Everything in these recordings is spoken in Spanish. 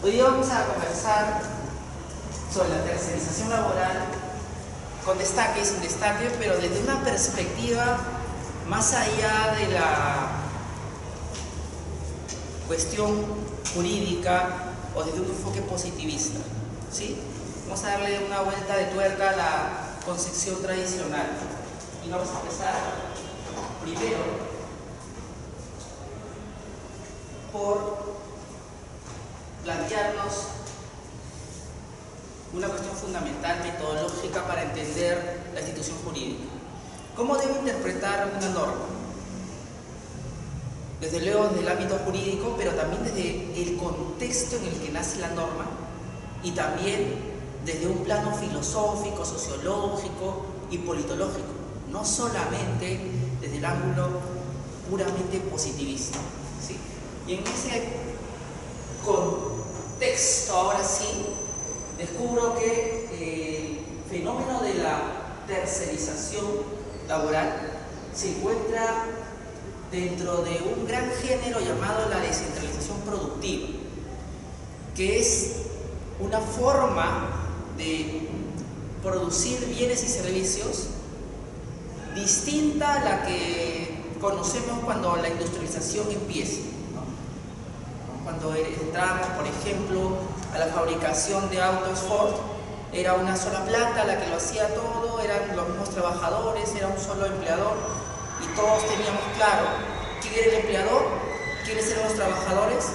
Hoy día vamos a conversar sobre la tercerización laboral con destaque y sin destaque, pero desde una perspectiva más allá de la cuestión jurídica o desde un enfoque positivista, ¿sí? Vamos a darle una vuelta de tuerca a la concepción tradicional y vamos a empezar primero por plantearnos una cuestión fundamental, metodológica, para entender la institución jurídica. ¿Cómo debo interpretar una norma? Desde luego desde el ámbito jurídico, pero también desde el contexto en el que nace la norma y también desde un plano filosófico, sociológico y politológico, no solamente desde el ángulo puramente positivista, ¿sí? Y en ese contexto, ahora sí, descubro que el fenómeno de la tercerización laboral se encuentra dentro de un gran género llamado la descentralización productiva, que es una forma de producir bienes y servicios distinta a la que conocemos cuando la industrialización empieza, ¿no? Cuando entramos, por ejemplo, a la fabricación de autos Ford, era una sola planta la que lo hacía todo, eran los mismos trabajadores, era un solo empleador y todos teníamos claro quién era el empleador, quiénes eran los trabajadores,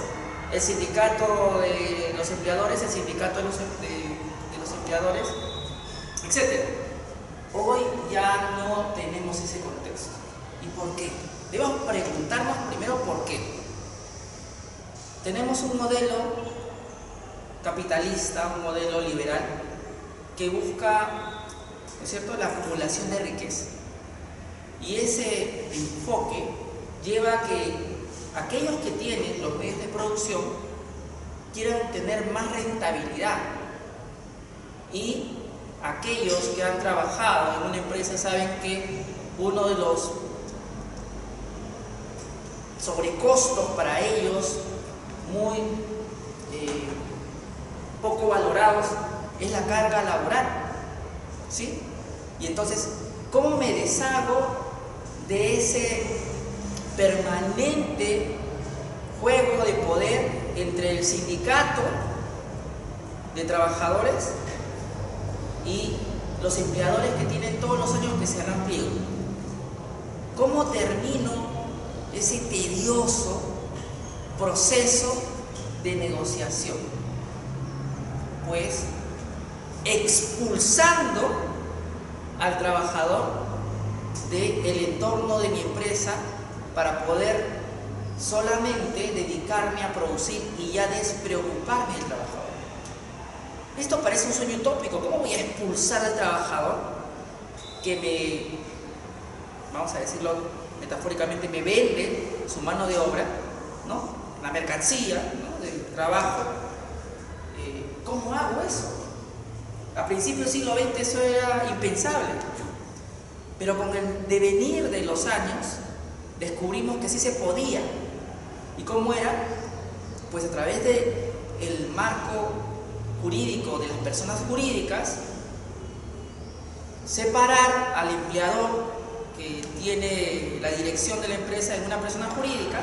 el sindicato de los empleadores, el sindicato de los empleadores, etc. Hoy ya no tenemos ese contexto. ¿Y por qué? Debemos preguntarnos primero por qué. Tenemos un modelo capitalista, un modelo liberal, que busca, ¿no es cierto?, la acumulación de riqueza. Y ese enfoque lleva a que aquellos que tienen los medios de producción quieran tener más rentabilidad. Y aquellos que han trabajado en una empresa saben que uno de los sobrecostos para ellos muy poco valorados es la carga laboral, ¿sí? Y entonces, ¿cómo me deshago de ese permanente juego de poder entre el sindicato de trabajadores y los empleadores que tienen todos los años que se harán pliego? ¿Cómo termino ese tedioso proceso de negociación? Pues expulsando al trabajador del entorno de mi empresa para poder solamente dedicarme a producir y ya despreocuparme del trabajador. Esto parece un sueño utópico. ¿Cómo voy a expulsar al trabajador que vamos a decirlo metafóricamente, me vende su mano de obra, ¿no?, la mercancía, ¿no?, del trabajo? ¿Cómo hago eso? A principios del siglo XX eso era impensable, pero con el devenir de los años descubrimos que sí se podía. ¿Y cómo era? Pues a través del marco jurídico de las personas jurídicas, separar al empleador que tiene la dirección de la empresa en una persona jurídica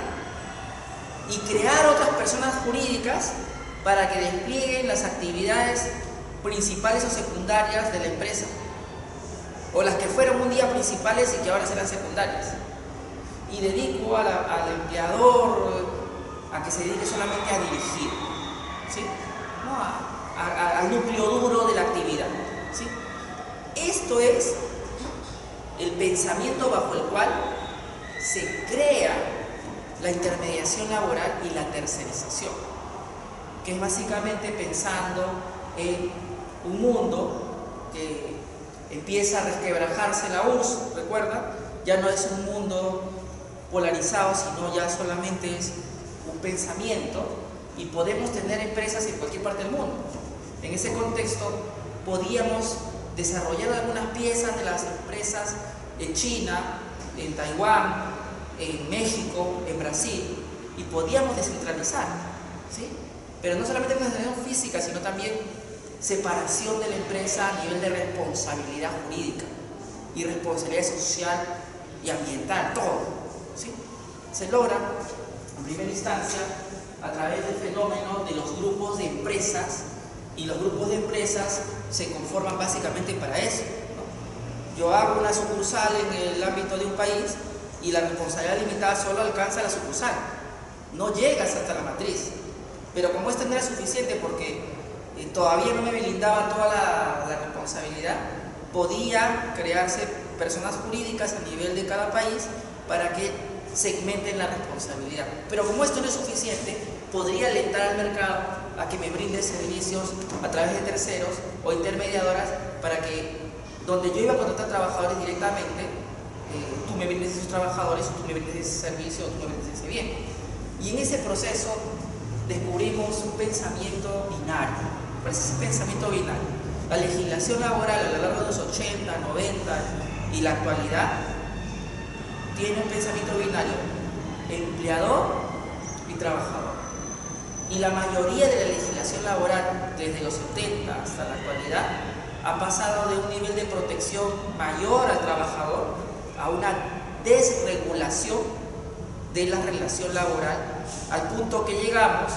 y crear otras personas jurídicas para que desplieguen las actividades principales o secundarias de la empresa, o las que fueron un día principales y que ahora serán secundarias. Y dedico al empleador a que se dedique solamente a dirigir, ¿sí?, no al núcleo duro de la actividad, ¿sí? Esto es el pensamiento bajo el cual se crea la intermediación laboral y la tercerización, que es básicamente pensando en un mundo que empieza a resquebrajarse la URSS, ¿recuerda? Ya no es un mundo polarizado, sino ya solamente es un pensamiento, y podemos tener empresas en cualquier parte del mundo. En ese contexto podíamos desarrollar algunas piezas de las empresas en China, en Taiwán, en México, en Brasil, y podíamos descentralizar, ¿sí? pero no solamente organización física, sino también separación de la empresa a nivel de responsabilidad jurídica y responsabilidad social y ambiental, todo, ¿sí? Se logra, en primera instancia, a través del fenómeno de los grupos de empresas, y los grupos de empresas se conforman básicamente para eso, ¿no? Yo hago una sucursal en el ámbito de un país y la responsabilidad limitada solo alcanza a la sucursal, no llegas hasta la matriz. Pero como esto no era suficiente porque todavía no me blindaba toda la responsabilidad, podía crearse personas jurídicas a nivel de cada país para que segmenten la responsabilidad. Pero como esto no es suficiente, podría alentar al mercado a que me brinde servicios a través de terceros o intermediadoras para que donde yo iba a contratar trabajadores directamente, tú me brindes esos trabajadores, o tú me brindes ese servicio, o tú me brindes ese bien. Y en ese proceso descubrimos un pensamiento binario. ¿Cuál es ese pensamiento binario? La legislación laboral a lo largo de los 80, 90 y la actualidad tiene un pensamiento binario: empleador y trabajador. Y la mayoría de la legislación laboral, desde los 70 hasta la actualidad, ha pasado de un nivel de protección mayor al trabajador a una desregulación de la relación laboral, al punto que llegamos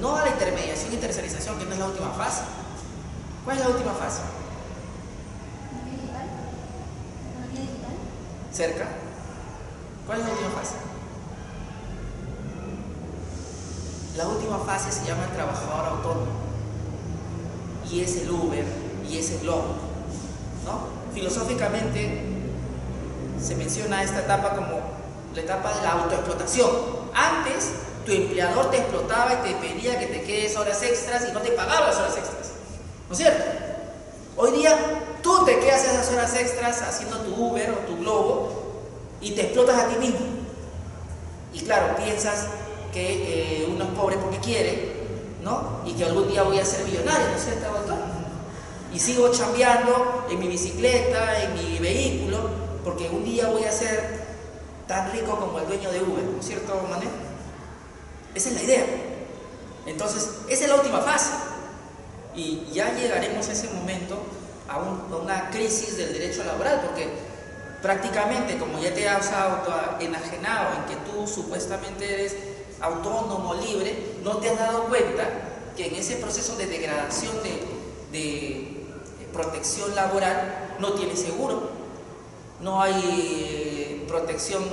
no a la intermediación y tercerización, que no es la última fase. ¿Cuál es la última fase? ¿Economía digital? ¿Cerca? ¿Cuál es la última fase? La última fase se llama el trabajador autónomo, y es el Uber, y es el Globo, ¿no? Filosóficamente se menciona esta etapa como la etapa de la autoexplotación. Antes, tu empleador te explotaba y te pedía que te quedes horas extras y no te pagaba las horas extras, ¿no es cierto? Hoy día, tú te quedas esas horas extras haciendo tu Uber o tu Globo y te explotas a ti mismo. Y claro, piensas que uno es pobre porque quiere, ¿no? Y que algún día voy a ser millonario, ¿no es cierto, doctor? Y sigo chambeando en mi bicicleta, en mi vehículo, porque un día voy a ser tan rico como el dueño de Uber, ¿no es cierto, Manuel? Esa es la idea. Entonces, esa es la última fase. Y ya llegaremos a ese momento a una crisis del derecho laboral, porque prácticamente, como ya te has autoenajenado en que tú supuestamente eres autónomo, libre, no te has dado cuenta que en ese proceso de degradación de protección laboral no tienes seguro, no hay protección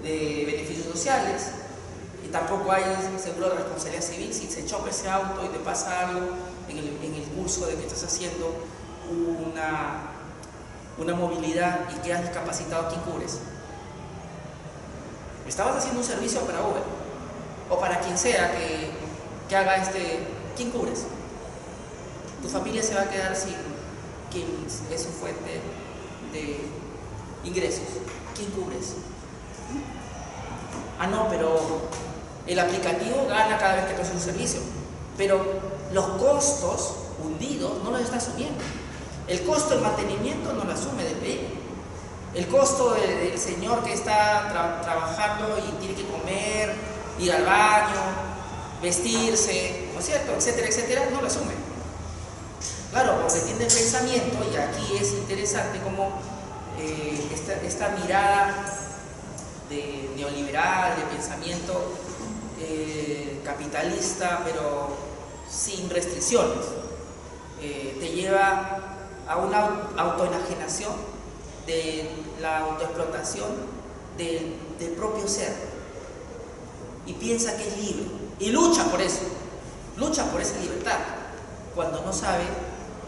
de beneficios sociales, y tampoco hay seguro de responsabilidad civil. Si se choca ese auto y te pasa algo en el curso de que estás haciendo una movilidad y quedas discapacitado, ¿quién cubres? Estabas haciendo un servicio para Uber o para quien sea que haga ¿quién cubres? Tu familia se va a quedar sin quien es su fuente de ingresos. ¿Quién cubres? Ah, no, pero el aplicativo gana cada vez que tú haces un servicio, pero los costos hundidos no los está asumiendo. El costo del mantenimiento no lo asume del vehículo. El costo del señor que está trabajando y tiene que comer, ir al baño, vestirse, ¿no es cierto?, etcétera, etcétera, no lo asume. Claro, porque tiene el pensamiento, y aquí es interesante como esta mirada de neoliberal, de pensamiento capitalista, pero sin restricciones, te lleva a una autoenajenación de la autoexplotación del propio ser, y piensa que es libre y lucha por eso, lucha por esa libertad, cuando no sabe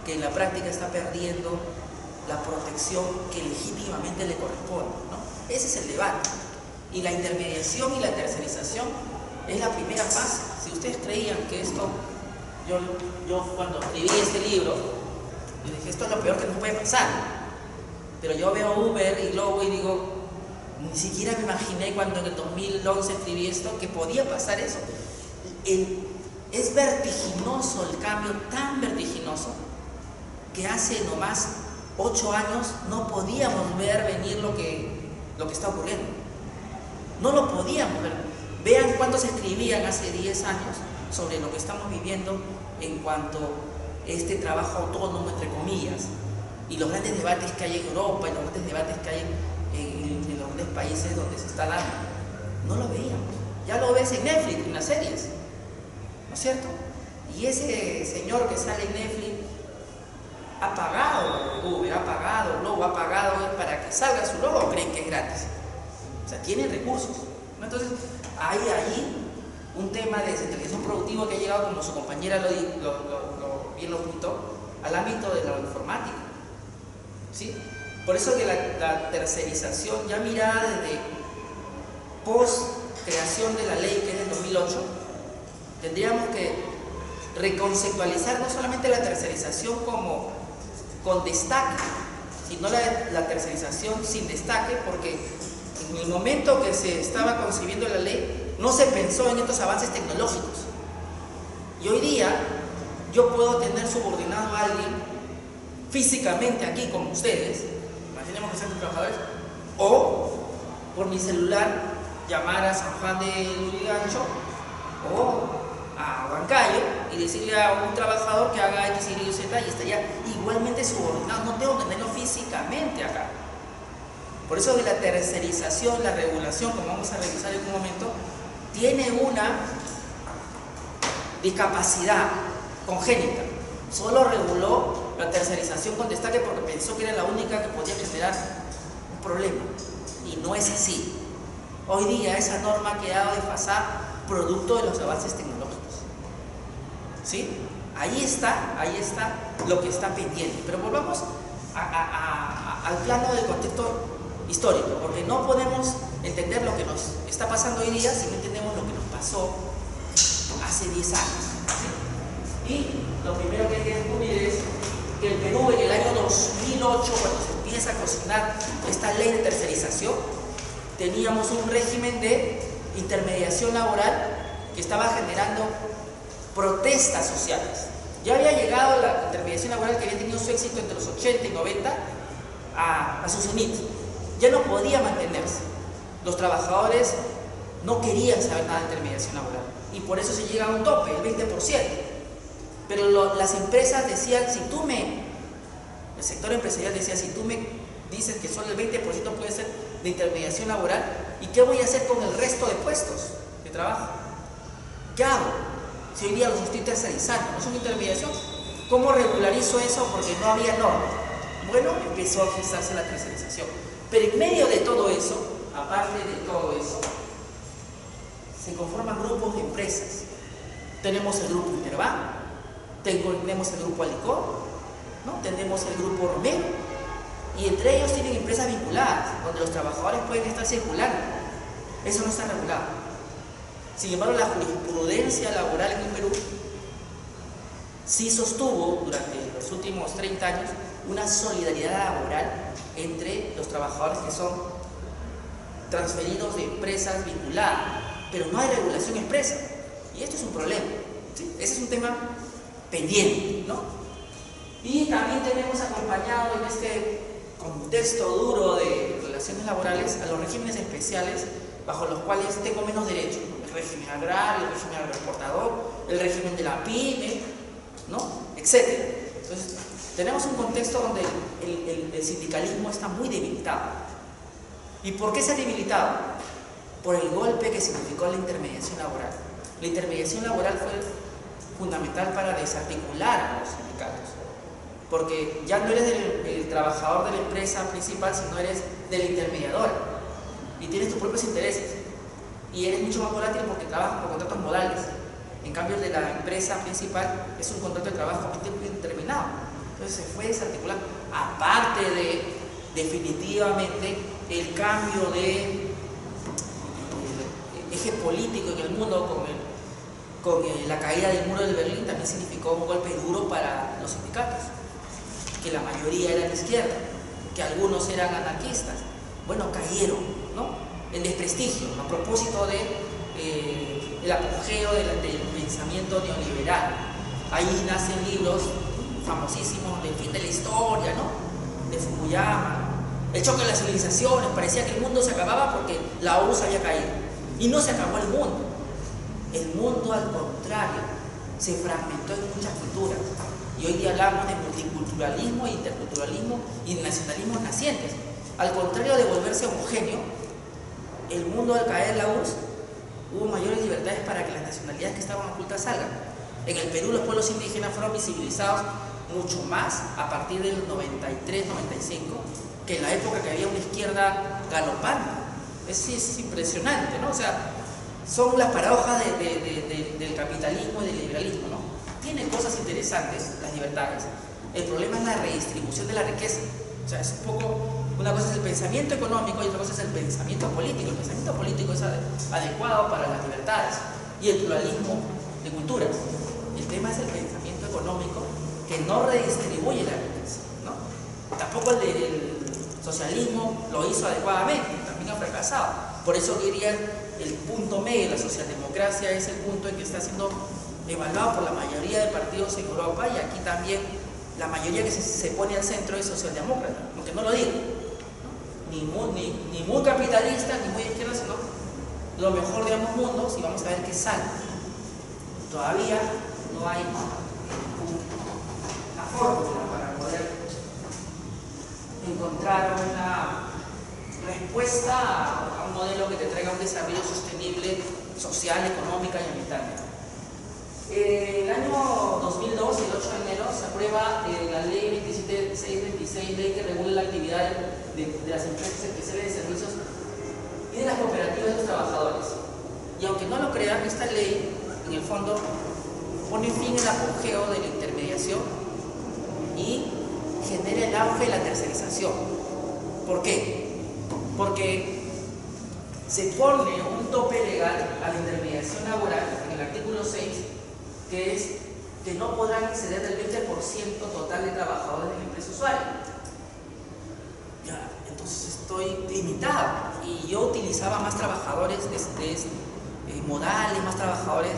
que en la práctica está perdiendo la protección que legítimamente le corresponde, ¿no? Ese es el debate. Y la intermediación y la tercerización es la primera fase. Si ustedes creían que esto, yo cuando escribí este libro, yo dije, esto es lo peor que nos puede pasar. Pero yo veo Uber y Globo y digo, ni siquiera me imaginé cuando en el 2011 escribí esto que podía pasar eso. Es vertiginoso el cambio, tan vertiginoso, que hace nomás 8 años no podíamos ver venir lo que está ocurriendo. No lo podíamos ver. Vean cuántos escribían hace 10 años sobre lo que estamos viviendo en cuanto a este trabajo autónomo, entre comillas, y los grandes debates que hay en Europa y los grandes debates que hay en los grandes países donde se está dando. No lo veíamos. Ya lo ves en Netflix, en las series, ¿no es cierto? Y ese señor que sale en Netflix ha pagado Uber, ha pagado Globo, ha pagado para que salga su logo, o creen que es gratis. O sea, tienen recursos, ¿no? Entonces, hay ahí un tema de descentralización productiva que ha llegado, como su compañera bien lo pintó, al ámbito de la informática, ¿sí? Por eso que la tercerización, ya mirada desde post creación de la ley, que es del 2008, tendríamos que reconceptualizar no solamente la tercerización como con destaque, sino la tercerización sin destaque, porque en el momento que se estaba concibiendo la ley no se pensó en estos avances tecnológicos. Y hoy día yo puedo tener subordinado a alguien físicamente aquí como ustedes, imaginemos que sean trabajadores, o por mi celular llamar a San Juan de Lurigancho o a Huancayo y decirle a un trabajador que haga X, Y, Z y estaría igualmente subordinado. No tengo que tenerlo físicamente acá. Por eso que la tercerización, la regulación, como vamos a revisar en un momento, tiene una discapacidad congénita. Solo reguló la tercerización con destaque porque pensó que era la única que podía generar un problema. Y no es así. Hoy día esa norma ha quedado desfasada producto de los avances tecnológicos. ¿Sí? Ahí está lo que está pendiente. Pero volvamos al plano del contexto histórico, porque no podemos entender lo que nos está pasando hoy día si no entendemos lo que nos pasó hace 10 años. ¿Sí? Y lo primero que hay que descubrir es que el Perú en el año 2008, cuando se empieza a cocinar esta ley de tercerización, teníamos un régimen de intermediación laboral que estaba generando protestas sociales. Ya había llegado la intermediación laboral, que había tenido su éxito entre los 80 y 90 a su cenit. Ya no podía mantenerse. Los trabajadores no querían saber nada de intermediación laboral y por eso se llega a un tope, el 20%. Pero las empresas decían, el sector empresarial decía, si tú me dices que solo el 20% puede ser de intermediación laboral, ¿y qué voy a hacer con el resto de puestos de trabajo? ¿Qué hago? Si hoy día los estoy tercerizando, no son intermediación, ¿cómo regularizo eso? Porque no había normas. Bueno, empezó a gestarse la tercerización. Pero en medio de todo eso, aparte de todo eso, se conforman grupos de empresas. Tenemos el grupo Interbank, tenemos el grupo Alicor, ¿no? Tenemos el grupo Romero, y entre ellos tienen empresas vinculadas, donde los trabajadores pueden estar circulando. Eso no está regulado. Sin embargo, la jurisprudencia laboral en el Perú sí sostuvo durante los últimos 30 años una solidaridad laboral entre los trabajadores que son transferidos de empresas vinculadas, pero no hay regulación expresa. Y esto es un problema, ¿sí? Ese es un tema pendiente, ¿no? Y también tenemos acompañado en este contexto duro de relaciones laborales a los regímenes especiales bajo los cuales tengo menos derechos, ¿no? El régimen agrario, el régimen agroexportador, el régimen de la pyme, ¿no? Etcétera. Entonces, tenemos un contexto donde el sindicalismo está muy debilitado. ¿Y por qué se ha debilitado? Por el golpe que significó la intermediación laboral. La intermediación laboral fue fundamental para desarticular a los sindicatos, porque ya no eres el trabajador de la empresa principal, sino eres del intermediador y tienes tus propios intereses y eres mucho más volátil porque trabajas por contratos modales. En cambio, el de la empresa principal es un contrato de trabajo a tiempo indeterminado. Entonces se fue desarticulando, aparte de definitivamente el cambio de eje político en el mundo con la caída del muro de Berlín. También significó un golpe duro para los sindicatos, que la mayoría eran de izquierda, que algunos eran anarquistas. Bueno, cayeron, ¿no? En desprestigio, a propósito el apogeo del pensamiento neoliberal. Ahí nacen libros famosísimos del fin de la historia, ¿no? De Fukuyama, el choque de las civilizaciones. Parecía que el mundo se acababa porque la URSS había caído, y no se acabó el mundo. El mundo, al contrario, se fragmentó en muchas culturas. Y hoy día hablamos de multiculturalismo, interculturalismo y nacionalismos nacientes. Al contrario de volverse homogéneo, el mundo, al caer la URSS, hubo mayores libertades para que las nacionalidades que estaban ocultas salgan. En el Perú los pueblos indígenas fueron visibilizados mucho más a partir del 93-95 que en la época que había una izquierda galopante. Es impresionante, ¿no? O sea, son las paradojas del capitalismo y del liberalismo, ¿no? Tienen cosas interesantes las libertades. El problema es la redistribución de la riqueza. O sea, es un poco, una cosa es el pensamiento económico y otra cosa es el pensamiento político. El pensamiento político es adecuado para las libertades y el pluralismo de culturas. El tema es el pensamiento económico que no redistribuye la riqueza, ¿no? Tampoco el socialismo lo hizo adecuadamente, también ha fracasado. Por eso diría el punto medio de la socialdemocracia es el punto en que está siendo evaluado por la mayoría de partidos en Europa, y aquí también la mayoría que se pone al centro es socialdemócrata, aunque no lo diga, ¿no? Ni muy capitalista ni muy izquierda, sino lo mejor de ambos mundos, y vamos a ver qué sale. Todavía no hay una fórmula para poder encontrar una respuesta a un modelo que te traiga un desarrollo sostenible social, económica y ambientalmente. El año 2002, el 8 de enero, se aprueba la ley 27626, ley que regula la actividad de las empresas especiales de servicios y de las cooperativas de los trabajadores. Y aunque no lo crean, esta ley, en el fondo, pone fin al apogeo de la intermediación y genera el auge de la tercerización. ¿Por qué? Porque se pone un tope legal a la intermediación laboral en el artículo 6, que es que no podrán exceder del 20% total de trabajadores de la empresa usuaria. Ya, entonces estoy limitado, y yo utilizaba más trabajadores modales, más trabajadores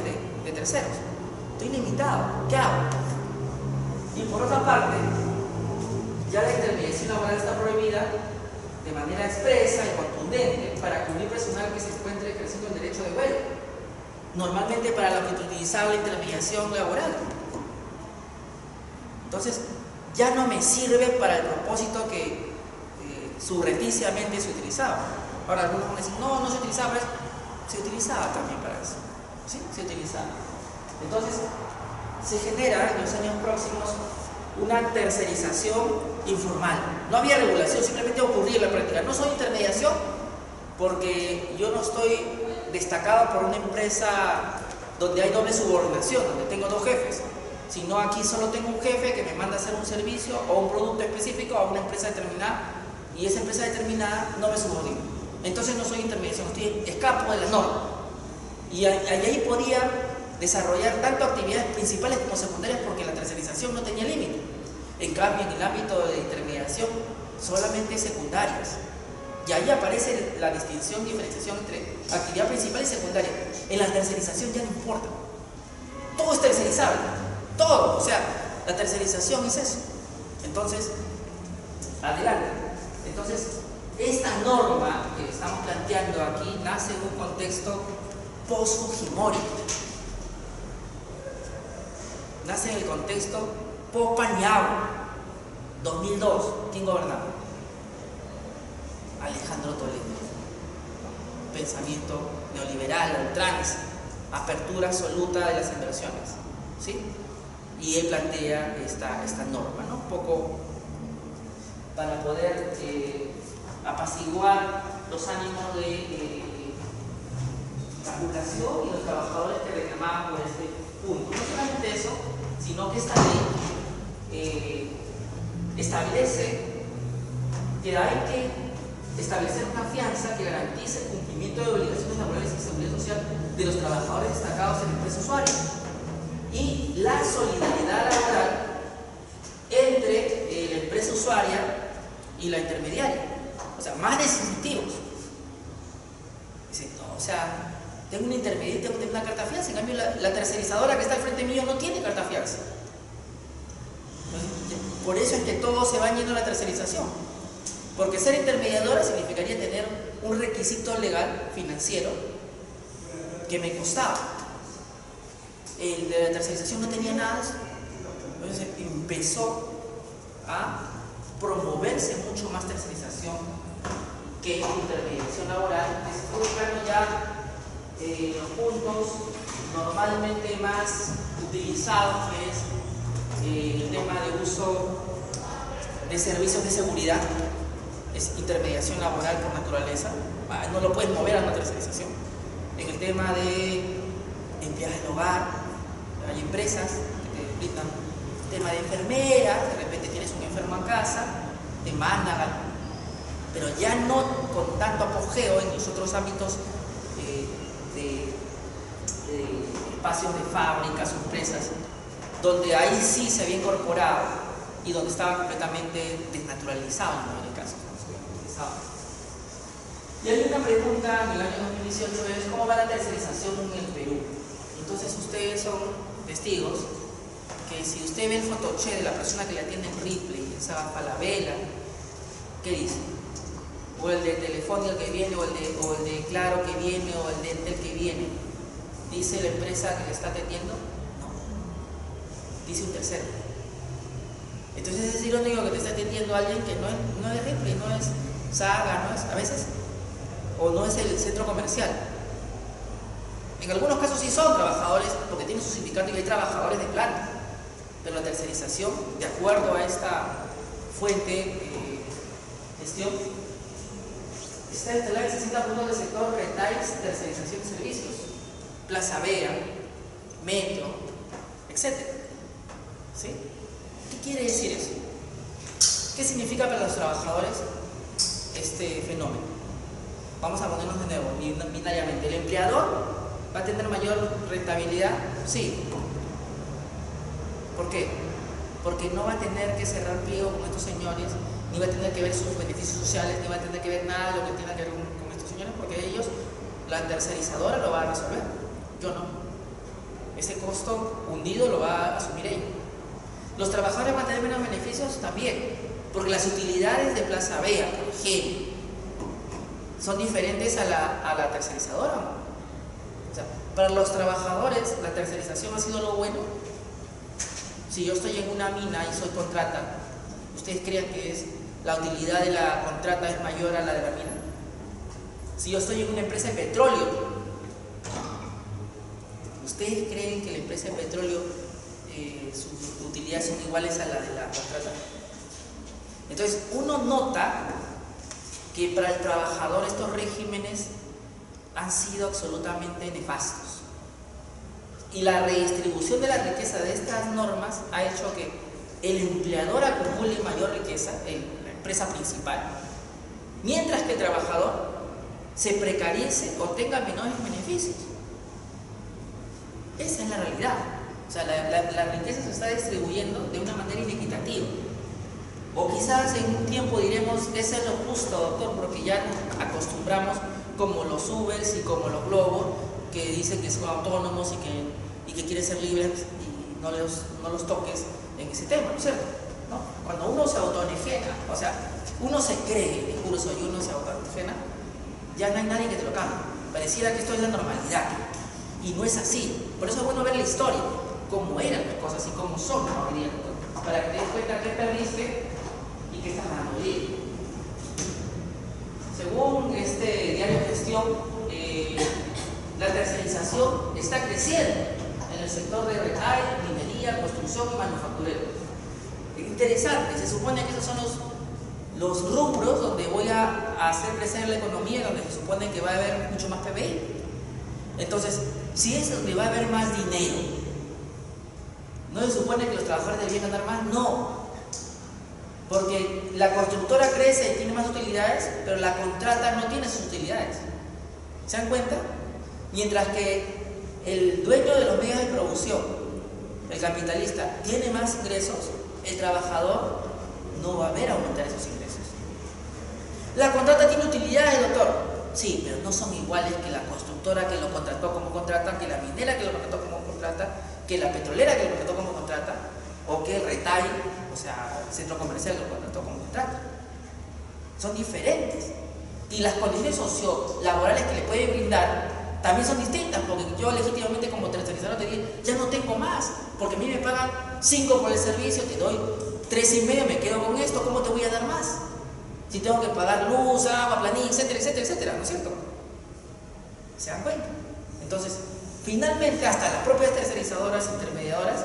de terceros. Estoy limitado, ¿qué hago? Y por otra parte, ya la intermediación laboral está prohibida de manera expresa y contundente para cubrir personal que se encuentre ejerciendo el derecho de huelga, normalmente para lo que utilizaba la intermediación laboral. Entonces, ya no me sirve para el propósito que subrepticiamente se utilizaba. Ahora algunos van a decir, no se utilizaba para eso. Se utilizaba también para eso. ¿Sí? Se utilizaba. Entonces, se genera en los años próximos una tercerización informal. No había regulación, simplemente ocurría en la práctica. No soy intermediación porque yo no estoy destacado por una empresa donde hay doble subordinación, donde tengo dos jefes, sino aquí solo tengo un jefe que me manda a hacer un servicio o un producto específico a una empresa determinada, y esa empresa determinada no me subordina. Entonces no soy intermediación, escapo de la norma. Y ahí podía desarrollar tanto actividades principales como secundarias, porque la tercerización no tenía límite. En cambio, en el ámbito de intermediación, solamente secundarias. Y ahí aparece la distinción, diferenciación entre actividad principal y secundaria. En la tercerización ya no importa. Todo es tercerizable. Todo. O sea, la tercerización es eso. Entonces, adelante. Entonces, esta norma que estamos planteando aquí nace en un contexto post-Fujimori. Nace en el contexto post-Paniagua, 2002. ¿Quién gobernaba? Alejandro Toledo. Pensamiento neoliberal, ultranza, apertura absoluta de las inversiones, ¿sí? Y él plantea esta norma, ¿no? Un poco para poder apaciguar los ánimos de la población y los trabajadores que reclamaban por este punto. No solamente eso, sino que esta ley establece que hay que establecer una fianza que garantice el cumplimiento de obligaciones laborales y seguridad social de los trabajadores destacados en la empresa usuaria, y la solidaridad laboral entre la empresa usuaria y la intermediaria. O sea, más incentivos. Dice, no, o sea, tengo una intermediaria, tengo una carta fianza, en cambio la tercerizadora que está al frente mío no tiene carta fianza. Por eso es que todos se van yendo a la tercerización. Porque ser intermediadora significaría tener un requisito legal financiero que me costaba. el de la tercerización no tenía nada, entonces empezó a promoverse mucho más tercerización que intermediación laboral, que se fue buscando ya los puntos normalmente más utilizados, que es el tema de uso de servicios de seguridad, es intermediación laboral por naturaleza, no lo puedes mover a una tercerización. En el tema de empleadas del hogar, hay empresas que te brindan tema de enfermera, de repente tienes un enfermo en casa, te mandan algo, pero ya no con tanto apogeo en los otros ámbitos de espacios de fábricas o empresas, donde ahí sí se había incorporado y donde estaba completamente desnaturalizado en la mayoría de casos. Y hay una pregunta en el año 2018, es ¿cómo va la tercerización en el Perú? Entonces ustedes son testigos que si usted ve el photoche de la persona que le atiende en Ripley, en Falabella, ¿qué dice? O el de Telefónica que viene, o el de Claro que viene, o el de Entel que viene. ¿Dice la empresa que le está atendiendo? No. Dice un tercero. Entonces es irónico que te está atendiendo alguien que no es Ripley, no es Saga, no es, a veces, o no es el centro comercial. En algunos casos sí son trabajadores, porque tienen su sindicato y hay trabajadores de planta. Pero la tercerización, de acuerdo a esta fuente gestión, está instalada en 60 puntos del sector retail, tercerización de servicios, Plaza Vea, Metro, etc. ¿Sí? ¿Qué quiere decir eso? ¿Qué significa para los trabajadores este fenómeno? Vamos a ponernos de nuevo, binariamente. ¿El empleador va a tener mayor rentabilidad? Sí. ¿Por qué? Porque no va a tener que cerrar pliego con estos señores, ni va a tener que ver sus beneficios sociales, ni va a tener que ver nada de lo que tenga que ver con estos señores, porque ellos, la tercerizadora lo va a resolver. Yo no. Ese costo hundido lo va a asumir ella. Los trabajadores van a tener menos beneficios también, porque las utilidades de Plaza Vea, por ejemplo, son diferentes a la tercerizadora. O sea, para los trabajadores, la tercerización ha sido lo bueno. Si yo estoy en una mina y soy contrata, ¿ustedes creen que la utilidad de la contrata es mayor a la de la mina? Si yo estoy en una empresa de petróleo, ¿ustedes creen que la empresa de petróleo sus utilidades son iguales a la de la contrata? Entonces uno nota que para el trabajador estos regímenes han sido absolutamente nefastos. Y la redistribución de la riqueza de estas normas ha hecho que el empleador acumule mayor riqueza en la empresa principal, mientras que el trabajador se precarice o tenga menores beneficios. Esa es la realidad. O sea, la riqueza se está distribuyendo de una manera inequitativa. O quizás en un tiempo diremos, ese es lo justo, doctor, porque ya nos acostumbramos como los Ubers y como los Globos, que dicen que son autónomos y que quieren ser libres y no los toques en ese tema, ¿no es cierto? ¿No? Cuando uno se autoenajena, o sea, uno se cree el discurso y uno se autoenajena, ya no hay nadie que te lo cambie. Pareciera que esto es la normalidad y no es así. Por eso es bueno ver la historia, cómo eran las cosas y cómo son hoy día, para que te des cuenta qué perdiste y qué estás ganando hoy día. Según este diario Gestión, la tercerización está creciendo en el sector de retail, minería, construcción y manufacturero. Interesante, se supone que esos son los rubros donde voy a hacer crecer la economía, donde se supone que va a haber mucho más PBI. Entonces, si es donde va a haber más dinero, ¿no se supone que los trabajadores deberían ganar más? No. Porque la constructora crece y tiene más utilidades, pero la contrata no tiene sus utilidades. ¿Se dan cuenta? Mientras que el dueño de los medios de producción, el capitalista, tiene más ingresos, el trabajador no va a ver aumentar esos ingresos. La contrata tiene utilidades, doctor. Sí, pero no son iguales que la constructora que lo contrató como contrata, que la minera que lo contrató como contrata, que la petrolera que lo contrató como contrata, o que el retail, o sea, el centro comercial lo contrató como contrata. Son diferentes. Y las condiciones sociolaborales que le puede brindar también son distintas, porque yo legítimamente como tercerizador te digo, ya no tengo más, porque a mí me pagan 5 por el servicio, te doy 3,5, me quedo con esto, ¿cómo te voy a dar más? Si tengo que pagar luz, agua, planilla, etcétera, etcétera, etcétera, ¿no es cierto? ¿Se dan cuenta? Entonces, finalmente hasta las propias tercerizadoras, intermediadoras,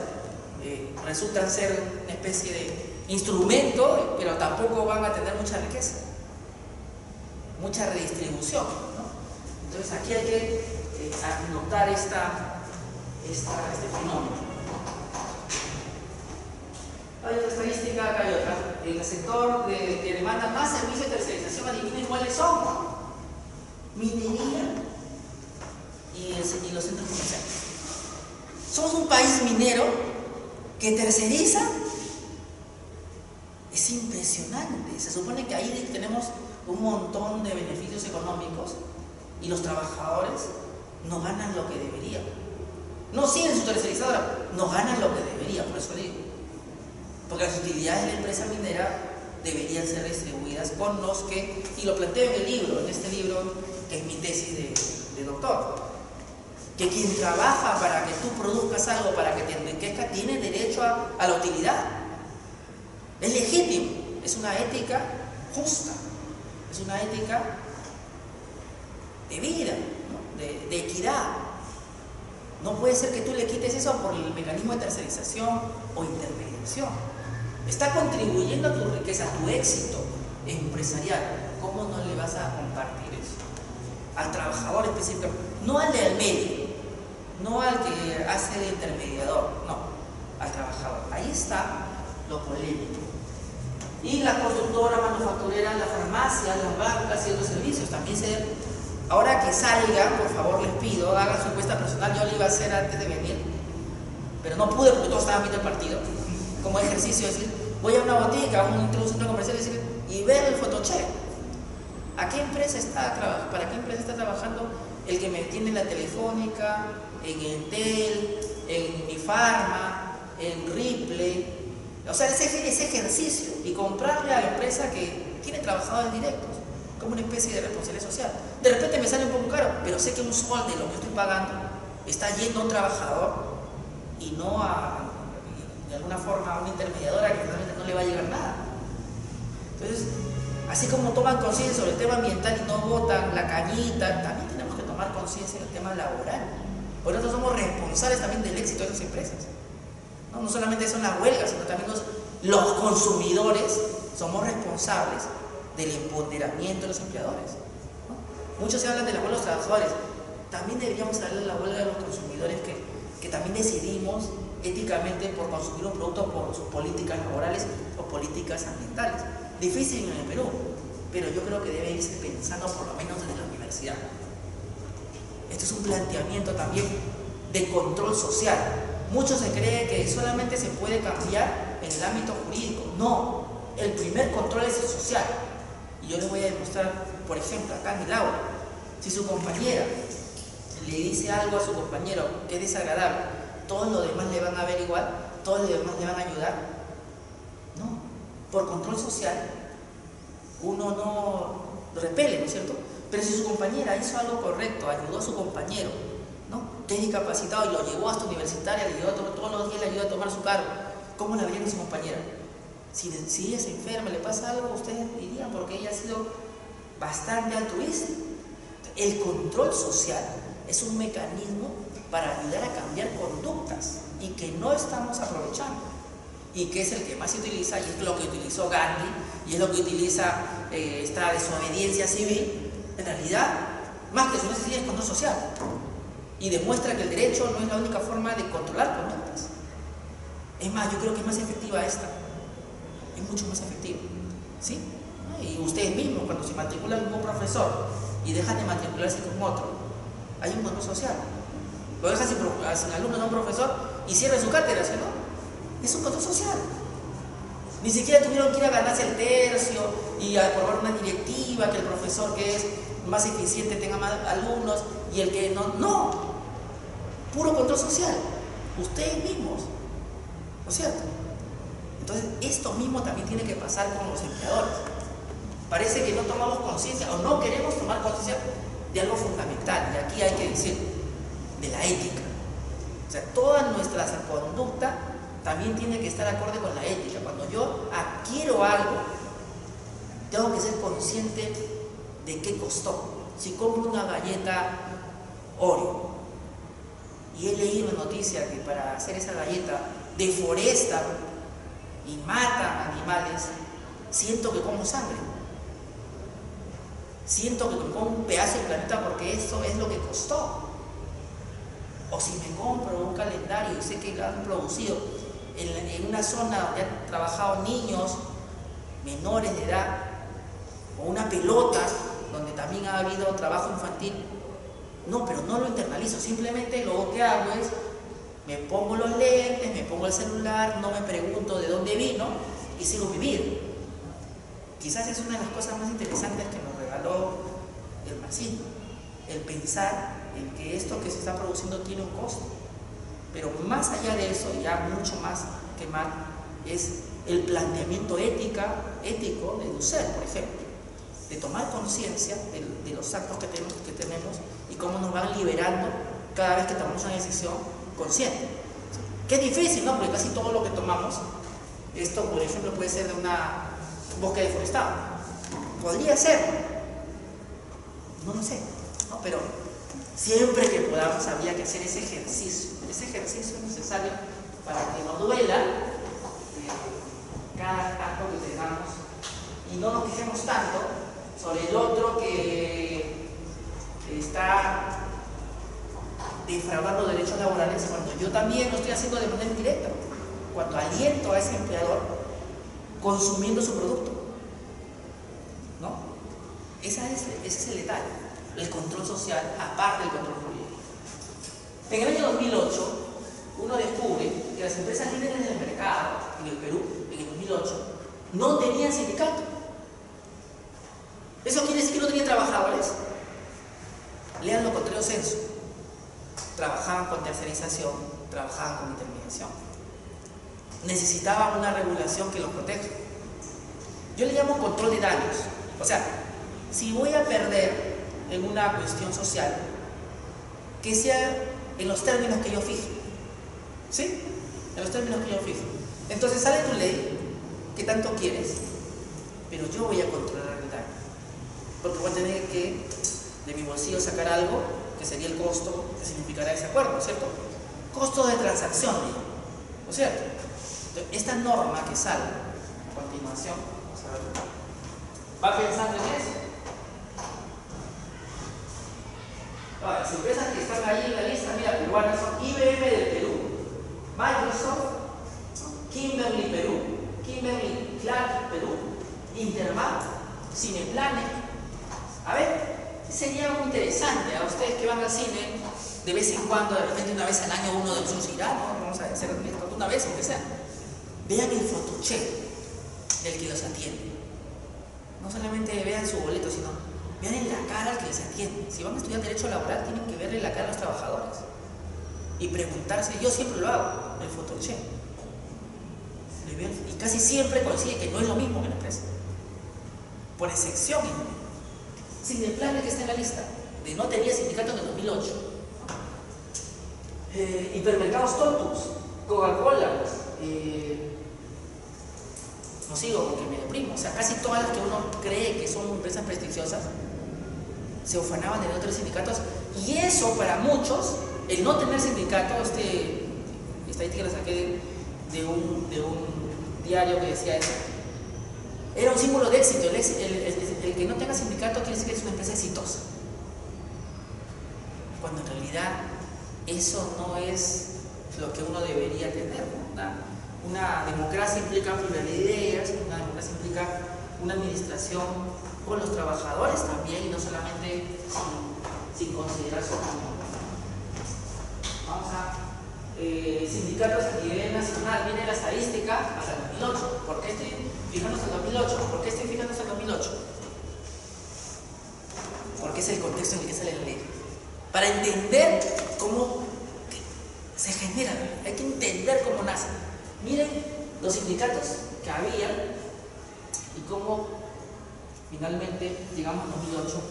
resultan ser una especie de instrumento, pero tampoco van a tener mucha riqueza, mucha redistribución, ¿no? Entonces aquí hay que anotar este fenómeno. Hay otra estadística, acá hay otra. El sector que demanda más servicios de tercerización, adivinen cuáles son: minería y los centros comerciales. Somos un país minero que terceriza. Es impresionante. Se supone que ahí tenemos un montón de beneficios económicos y los trabajadores no ganan lo que deberían. No siguen su tercerizadora, no ganan lo que deberían, por eso digo. Porque las utilidades de la empresa minera deberían ser distribuidas con los que, y lo planteo en el libro, en este libro que es mi tesis de doctor, que quien trabaja para que tú produzcas algo, para que te enriquezca, tiene derecho a la utilidad. Es legítimo, es una ética justa, es una ética de vida, ¿no? de equidad. No puede ser que tú le quites eso por el mecanismo de tercerización o intermediación. Está contribuyendo a tu riqueza, a tu éxito empresarial. ¿Cómo no le vas a compartir eso? Al trabajador específico, no al del medio, no al que hace de intermediador, no, al trabajador. Ahí está lo polémico. Y las constructoras, manufactureras, las farmacias, las bancas y otros servicios también se deben. Ahora que salgan, por favor les pido, hagan su encuesta personal. Yo lo iba a hacer antes de venir, pero no pude porque todos estaban viendo el partido. Como ejercicio, decir, voy a una botica, a un centro comercial y ver el photocheck. ¿A qué empresa para qué empresa está trabajando el que me tiene en la Telefónica, en Entel, en Unifarma, en Ripley? O sea, ese ejercicio y comprarle a la empresa que tiene trabajadores directos, como una especie de responsabilidad social. De repente me sale un poco caro, pero sé que un sol de lo que estoy pagando está yendo a un trabajador y no de alguna forma a una intermediadora que realmente no le va a llegar nada. Entonces, así como toman conciencia sobre el tema ambiental y no botan la cañita, también tenemos que tomar conciencia del tema laboral. Por eso somos responsables también del éxito de esas empresas. No solamente son las huelgas, sino también los consumidores somos responsables del empoderamiento de los empleadores, ¿no? Muchos se hablan de la huelga de los trabajadores, también deberíamos hablar de la huelga de los consumidores que también decidimos éticamente por consumir un producto por sus políticas laborales o políticas ambientales. Difícil en el Perú, pero yo creo que debe irse pensando por lo menos desde la universidad. Esto es un planteamiento también de control social. Mucho se cree que solamente se puede cambiar en el ámbito jurídico. No, el primer control es el social. Y yo les voy a demostrar, por ejemplo, acá en el aula, si su compañera le dice algo a su compañero que es desagradable, todos los demás le van a ver igual, todos los demás le van a ayudar. No, por control social uno no repele, ¿no es cierto? Pero si su compañera hizo algo correcto, ayudó a su compañero, ¿no?, que es discapacitado y lo llevó hasta universitaria, le llevó todos los días, le ayudó a tomar su cargo, ¿cómo la verían a su compañera? Si ella se enferma, le pasa algo, ustedes dirían, porque ella ha sido bastante altruista. El control social es un mecanismo para ayudar a cambiar conductas y que no estamos aprovechando, y que es el que más se utiliza, y es lo que utilizó Gandhi, y es lo que utiliza esta desobediencia civil. En realidad, más que desobediencia civil, es control social, y demuestra que el derecho no es la única forma de controlar conductas. Es más, yo creo que es más efectiva esta, es mucho más efectiva, ¿sí? Y ustedes mismos, cuando se matriculan con un profesor y dejan de matricularse con otro, hay un control social. Lo dejan sin alumno, no un profesor, y cierran su cátedra, ¿sí, no? Es un control social. Ni siquiera tuvieron que ir a ganarse el tercio y a aprobar una directiva que el profesor que es más eficiente tenga más alumnos y el que no. No, puro control social, ustedes mismos, ¿no es cierto? Entonces esto mismo también tiene que pasar con los empleadores. Parece que no tomamos conciencia o no queremos tomar conciencia de algo fundamental, y aquí hay que decir, de la ética. O sea, toda nuestra conducta también tiene que estar acorde con la ética. Cuando yo adquiero algo, tengo que ser consciente de qué costó. Si compro una galleta Oreo y he leído en noticia que para hacer esa galleta deforestan y matan animales, siento que como sangre. Siento que como un pedazo del planeta porque eso es lo que costó. O si me compro un calendario y sé que lo han producido en una zona donde han trabajado niños menores de edad, o una pelota donde también ha habido trabajo infantil, no, pero no lo internalizo, simplemente lo que hago es me pongo los lentes, me pongo el celular, no me pregunto de dónde vino y sigo mi vida. Quizás es una de las cosas más interesantes que nos regaló el marxismo, el pensar en que esto que se está produciendo tiene un costo. Pero más allá de eso, ya mucho más que mal, es el planteamiento ético de Dussel, por ejemplo, de tomar conciencia de los actos que tenemos y cómo nos van liberando cada vez que tomamos una decisión consciente. Que es difícil, ¿no? Porque casi todo lo que tomamos, esto por ejemplo puede ser de un bosque deforestado, podría ser, no lo sé, ¿no? Pero siempre que podamos habría que hacer ese ejercicio necesario para que nos duela cada acto que tengamos y no nos quejemos tanto sobre el otro que está defraudando derechos laborales cuando yo también lo estoy haciendo de manera indirecta, cuando aliento a ese empleador consumiendo su producto, ¿no? Ese es el detalle, el control social aparte del control jurídico. En el año 2008 uno descubre que las empresas líderes del mercado en el Perú, en el 2008, no tenían sindicato. ¿Eso quiere decir que no tenían trabajadores? Lean lo contrario censo. Trabajaban con tercerización, trabajaban con intermediación. Necesitaban una regulación que los proteja. Yo le llamo control de daños. O sea, si voy a perder en una cuestión social, que sea en los términos que yo fijo. ¿Sí? En los términos que yo fijo. Entonces sale tu ley, que tanto quieres, pero yo voy a controlar el daño. Porque voy a tener que de mi bolsillo sacar algo que sería el costo que significará ese acuerdo, ¿no es cierto? Costo de transacción, ¿no es cierto? Entonces, esta norma que sale a continuación, vamos a ver, va pensando en eso. Ahora, las empresas que están ahí en la lista, mira, peruanas son IBM del Perú, Microsoft, Kimberly Perú, Kimberly Clark Perú, Intermap, Cineplanet. A ver, sería muy interesante a ustedes que van al cine de vez en cuando, de repente una vez al año uno de nosotros irá, ¿no? Vamos a hacer una vez, aunque sea. Vean el photocheck del que los atiende. No solamente vean su boleto, sino vean en la cara al que les atiende. Si van a estudiar Derecho Laboral, tienen que verle la cara a los trabajadores y preguntarse, yo siempre lo hago, el photocheck. Y casi siempre coincide que no es lo mismo que la empresa. Por excepción, Cineplanet, que está en la lista, de no tenía sindicato en el 2008. Hipermercados Totus, Coca-Cola, no sigo porque me deprimo. O sea, casi todas las que uno cree que son empresas prestigiosas se ufanaban de no tener sindicatos, y eso para muchos, el no tener sindicato, estadística la saqué de un diario que decía eso, era un símbolo de éxito. El que no tenga sindicato quiere decir que es una empresa exitosa, cuando en realidad eso no es lo que uno debería tener, ¿no? Una democracia implica pluralidad de ideas, una democracia implica una administración con los trabajadores también, y no solamente sin considerar su opinión. Vamos a sindicatos a nivel nacional. Viene la estadística hasta el 2008. ¿Por qué estoy fijando hasta el 2008? ¿Por qué estoy fijando hasta el 2008? Porque es el contexto en el que sale la ley. Para entender cómo se genera, hay que entender cómo nace. Miren los sindicatos que había y cómo finalmente llegamos a 2008.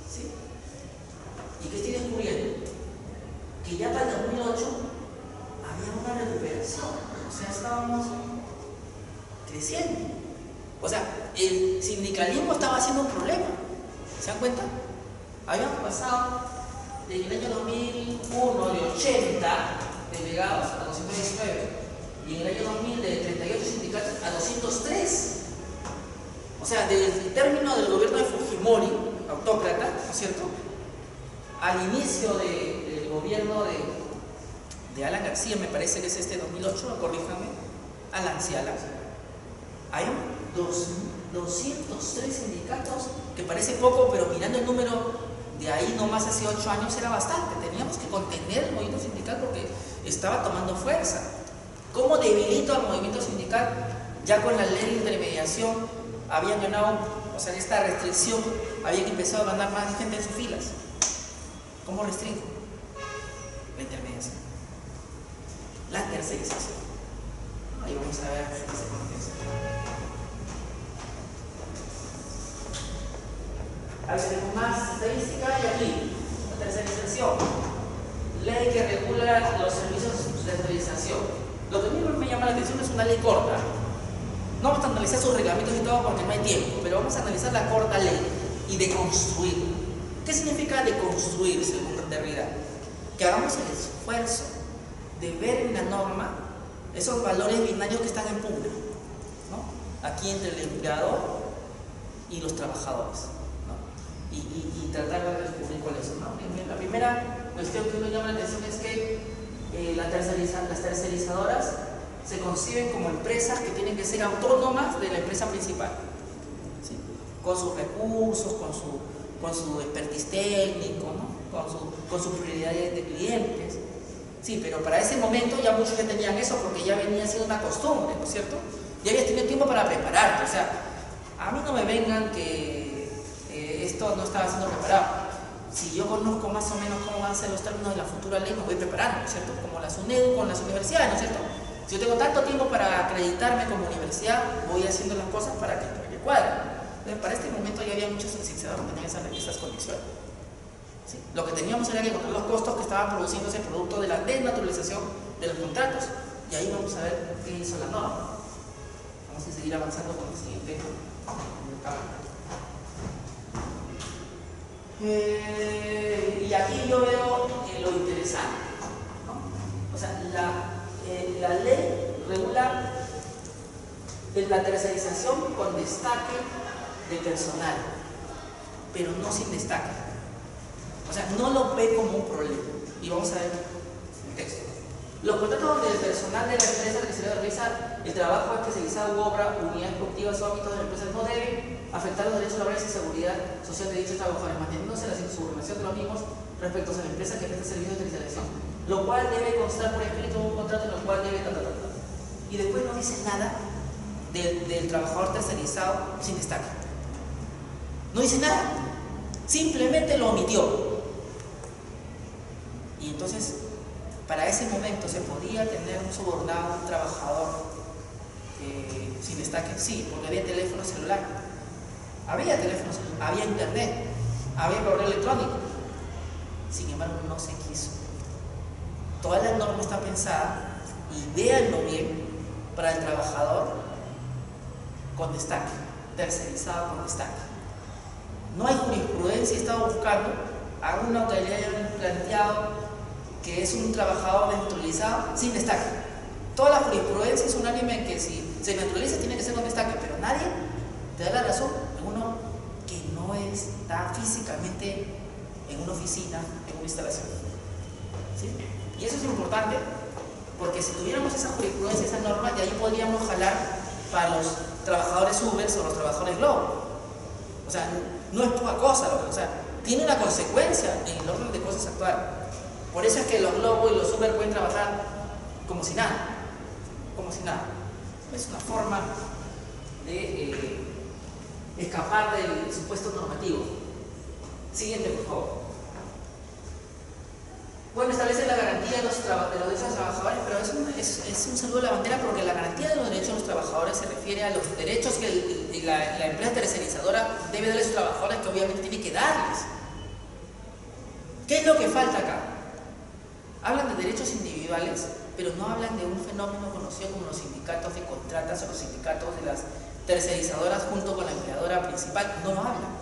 ¿Sí? ¿Y qué estoy descubriendo? Que ya para el 2008 había una recuperación, o sea, estábamos creciendo. O sea, el sindicalismo estaba haciendo un problema. ¿Se dan cuenta? Habíamos pasado del año 2001 de 80 delegados a 219 y en el año 2000 de 38 sindicatos a 203. O sea, desde el término del gobierno de Fujimori, autócrata, ¿no es cierto?, al inicio del gobierno de Alan García, me parece que es 2008, corríjanme, Alan Ciala, hay 203 sindicatos, que parece poco, pero mirando el número de ahí nomás hace 8 años era bastante. Teníamos que contener el movimiento sindical porque estaba tomando fuerza. ¿Cómo debilito al movimiento sindical? Ya con la ley de intermediación habían ganado, o sea, esta restricción, habían empezado a ganar más gente en sus filas. ¿Cómo restringo? La intermediación. La tercerización. Ahí vamos a ver qué se contesta. A ver, tenemos más estadística y aquí, la tercerización. Ley que regula los servicios de tercerización. Lo que a mí me llama la atención es una ley corta. No vamos a analizar sus reglamentos y todo porque no hay tiempo, pero vamos a analizar la corta ley y deconstruir. ¿Qué significa deconstruir, según Derrida? Que hagamos el esfuerzo de ver en la norma esos valores binarios que están en pugna, ¿no? Aquí entre el empleador y los trabajadores, ¿no? Y tratar de descubrir cuáles son, ¿no? La primera cuestión que nos llama la atención es que las tercerizadoras se conciben como empresas que tienen que ser autónomas de la empresa principal, ¿sí? Con sus recursos, con su expertise técnico, ¿no? con sus prioridades de clientes. Sí, pero para ese momento ya muchos ya tenían eso porque ya venía siendo una costumbre, ¿no es cierto? Ya habías tenido tiempo para prepararte. O sea, a mí no me vengan que esto no estaba siendo preparado. Si yo conozco más o menos cómo van a ser los términos de la futura ley, me voy preparando, ¿no es cierto? Como las UNED con las universidades, ¿no es cierto? Si yo tengo tanto tiempo para acreditarme como universidad, voy haciendo las cosas para que cuadren. Entonces, para este momento ya había muchos licenciados que tenían esas condiciones. ¿Sí? Lo que teníamos era que encontrar los costos que estaban produciéndose producto de la desnaturalización de los contratos. Y ahí vamos a ver qué hizo la norma. Vamos a seguir avanzando con el siguiente. Y aquí yo veo lo interesante, ¿no? O sea, la ley regula la tercerización con destaque de personal, pero no sin destaque. O sea, no lo ve como un problema. Y vamos a ver el texto. Los contratos donde el personal de la empresa que se realiza el trabajo especializado u obra, unidades productivas o ámbitos de la empresa no deben afectar los derechos laborales y seguridad social de dichos trabajadores, manteniéndose la subordinación de los mismos respecto a la empresa que presta servicios de tercerización, lo cual debe constar por escrito un contrato en el cual debe y después no dice nada del trabajador tercerizado sin destaque. No dice nada, simplemente lo omitió. Y entonces, para ese momento, ¿se podía tener un subordinado, un trabajador sin destaque? Sí, porque había teléfono celular, había teléfono celular, había internet, había correo electrónico. Sin embargo, no se quiso. Toda la norma está pensada, y véanlo bien, para el trabajador con destaque, tercerizado con destaque. No hay jurisprudencia, he estado buscando alguna que le hayan planteado que es un trabajador desnaturalizado sin destaque. Toda la jurisprudencia es unánime en que si se naturaliza tiene que ser con destaque, pero nadie te da la razón en uno que no está físicamente en una oficina, en una instalación. ¿Sí? Y eso es importante, porque si tuviéramos esa jurisprudencia, esa norma, de ahí podríamos jalar para los trabajadores Uber o los trabajadores Globo. O sea, no es poca cosa, o sea, tiene una consecuencia en el orden de cosas actual. Por eso es que los Globo y los Uber pueden trabajar como si nada, como si nada. Es una forma de escapar del supuesto normativo. Siguiente, por favor. Bueno, establece la garantía de los derechos de los trabajadores, pero es un saludo a la bandera, porque la garantía de los derechos de los trabajadores se refiere a los derechos que la empresa tercerizadora debe darle a sus trabajadores, que obviamente tiene que darles. ¿Qué es lo que falta acá? Hablan de derechos individuales, pero no hablan de un fenómeno conocido como los sindicatos de contratas o los sindicatos de las tercerizadoras junto con la empleadora principal. No lo hablan.